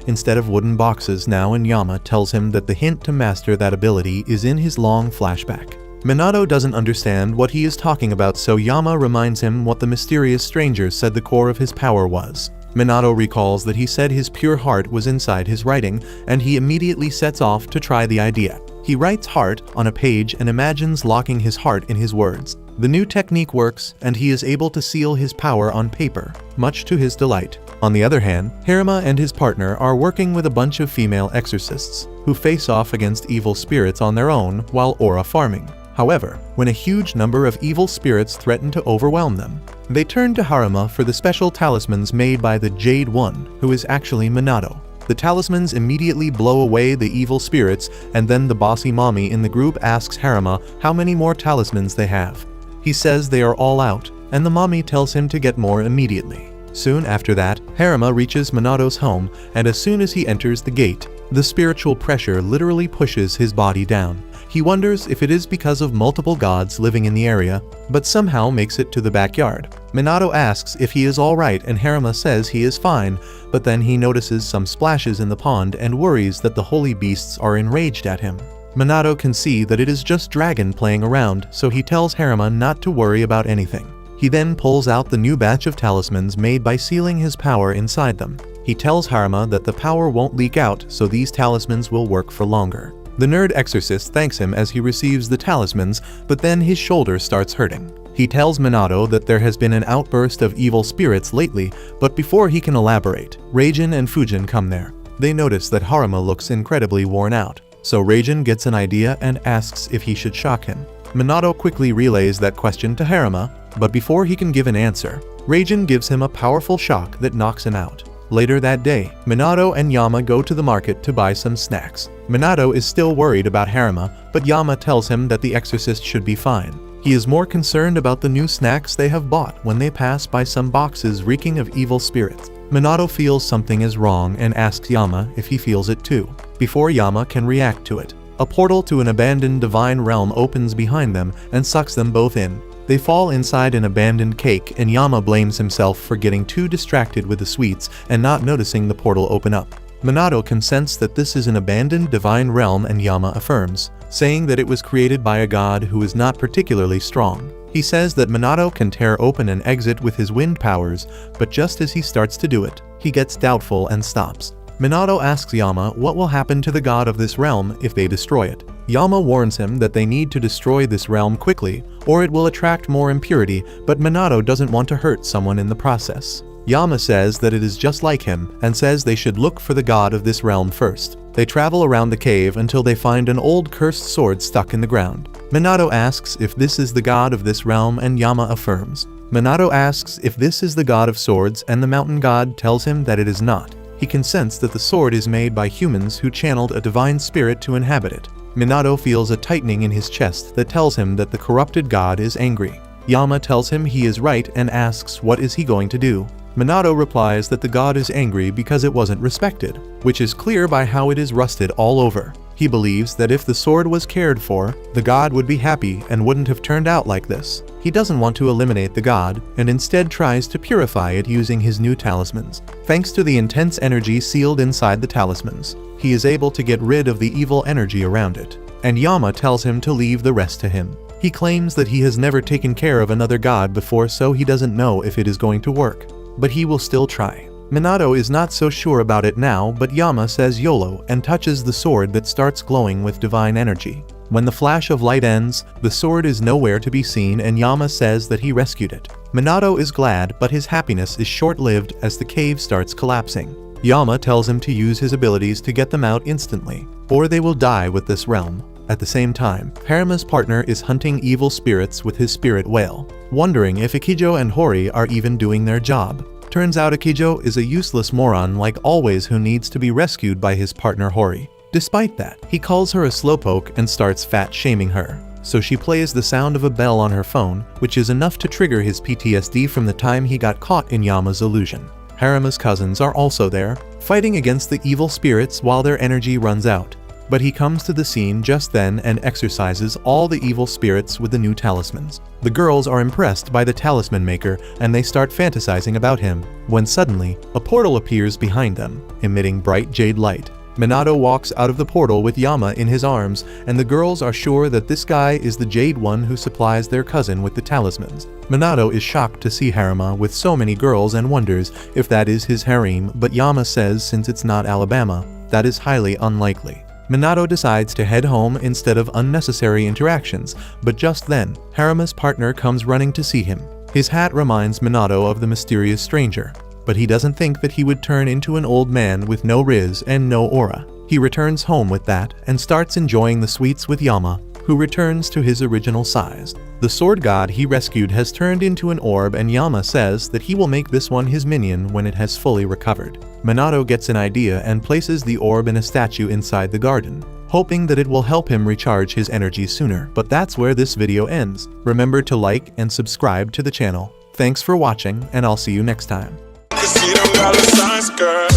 instead of wooden boxes now, and Yama tells him that the hint to master that ability is in his long flashback. Minato doesn't understand what he is talking about, so Yama reminds him what the mysterious stranger said the core of his power was. Minato recalls that he said his pure heart was inside his writing, and he immediately sets off to try the idea. He writes heart on a page and imagines locking his heart in his words. The new technique works, and he is able to seal his power on paper, much to his delight. On the other hand, Haruma and his partner are working with a bunch of female exorcists, who face off against evil spirits on their own while aura farming. However, when a huge number of evil spirits threaten to overwhelm them, they turn to Haruma for the special talismans made by the Jade One, who is actually Minato. The talismans immediately blow away the evil spirits, and then the bossy mommy in the group asks Haruma how many more talismans they have. He says they are all out, and the mommy tells him to get more immediately. Soon after that, Haruma reaches Minato's home, and as soon as he enters the gate, the spiritual pressure literally pushes his body down. He wonders if it is because of multiple gods living in the area, but somehow makes it to the backyard. Minato asks if he is alright, and Haruma says he is fine, but then he notices some splashes in the pond and worries that the holy beasts are enraged at him. Minato can see that it is just Dragon playing around, so he tells Haruma not to worry about anything. He then pulls out the new batch of talismans made by sealing his power inside them. He tells Haruma that the power won't leak out, so these talismans will work for longer. The nerd exorcist thanks him as he receives the talismans, but then his shoulder starts hurting. He tells Minato that there has been an outburst of evil spirits lately, but before he can elaborate, Reijin and Fujin come there. They notice that Haruma looks incredibly worn out, so Reijin gets an idea and asks if he should shock him. Minato quickly relays that question to Haruma, but before he can give an answer, Reijin gives him a powerful shock that knocks him out. Later that day, Minato and Yama go to the market to buy some snacks. Minato is still worried about Haruma, but Yama tells him that the exorcist should be fine. He is more concerned about the new snacks they have bought when they pass by some boxes reeking of evil spirits. Minato feels something is wrong and asks Yama if he feels it too. Before Yama can react to it, a portal to an abandoned divine realm opens behind them and sucks them both in. They fall inside an abandoned cake, and Yama blames himself for getting too distracted with the sweets and not noticing the portal open up. Minato can sense that this is an abandoned divine realm, and Yama affirms, saying that it was created by a god who is not particularly strong. He says that Minato can tear open an exit with his wind powers, but just as he starts to do it, he gets doubtful and stops. Minato asks Yama what will happen to the god of this realm if they destroy it. Yama warns him that they need to destroy this realm quickly, or it will attract more impurity, but Minato doesn't want to hurt someone in the process. Yama says that it is just like him, and says they should look for the god of this realm first. They travel around the cave until they find an old cursed sword stuck in the ground. Minato asks if this is the god of this realm, and Yama affirms. Minato asks if this is the god of swords, and the mountain god tells him that it is not. He can sense that the sword is made by humans who channeled a divine spirit to inhabit it. Minato feels a tightening in his chest that tells him that the corrupted god is angry. Yama tells him he is right and asks what is he going to do. Minato replies that the god is angry because it wasn't respected, which is clear by how it is rusted all over. He believes that if the sword was cared for, the god would be happy and wouldn't have turned out like this. He doesn't want to eliminate the god, and instead tries to purify it using his new talismans. Thanks to the intense energy sealed inside the talismans, he is able to get rid of the evil energy around it, and Yama tells him to leave the rest to him. He claims that he has never taken care of another god before, so he doesn't know if it is going to work, but he will still try. Minato is not so sure about it now, but Yama says YOLO and touches the sword that starts glowing with divine energy. When the flash of light ends, the sword is nowhere to be seen, and Yama says that he rescued it. Minato is glad, but his happiness is short-lived as the cave starts collapsing. Yama tells him to use his abilities to get them out instantly, or they will die with this realm. At the same time, Haruma's partner is hunting evil spirits with his spirit whale, wondering if Ikijo and Hori are even doing their job. Turns out Akijo is a useless moron like always who needs to be rescued by his partner Hori. Despite that, he calls her a slowpoke and starts fat-shaming her. So she plays the sound of a bell on her phone, which is enough to trigger his PTSD from the time he got caught in Yama's illusion. Haruma's cousins are also there, fighting against the evil spirits while their energy runs out. But he comes to the scene just then and exorcises all the evil spirits with the new talismans. The girls are impressed by the talisman maker and they start fantasizing about him, when suddenly, a portal appears behind them, emitting bright jade light. Minato walks out of the portal with Yama in his arms, and the girls are sure that this guy is the Jade One who supplies their cousin with the talismans. Minato is shocked to see Haruma with so many girls and wonders if that is his harem, but Yama says since it's not Alabama, that is highly unlikely. Minato decides to head home instead of unnecessary interactions, but just then, Haruma's partner comes running to see him. His hat reminds Minato of the mysterious stranger, but he doesn't think that he would turn into an old man with no riz and no aura. He returns home with that and starts enjoying the sweets with Yama, who returns to his original size. The sword god he rescued has turned into an orb and Yama says that he will make this one his minion when it has fully recovered. Minato gets an idea and places the orb in a statue inside the garden, hoping that it will help him recharge his energy sooner. But that's where this video ends. Remember to like and subscribe to the channel. Thanks for watching and I'll see you next time. 'Cause you don't got a size, girl.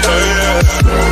Oh, yeah.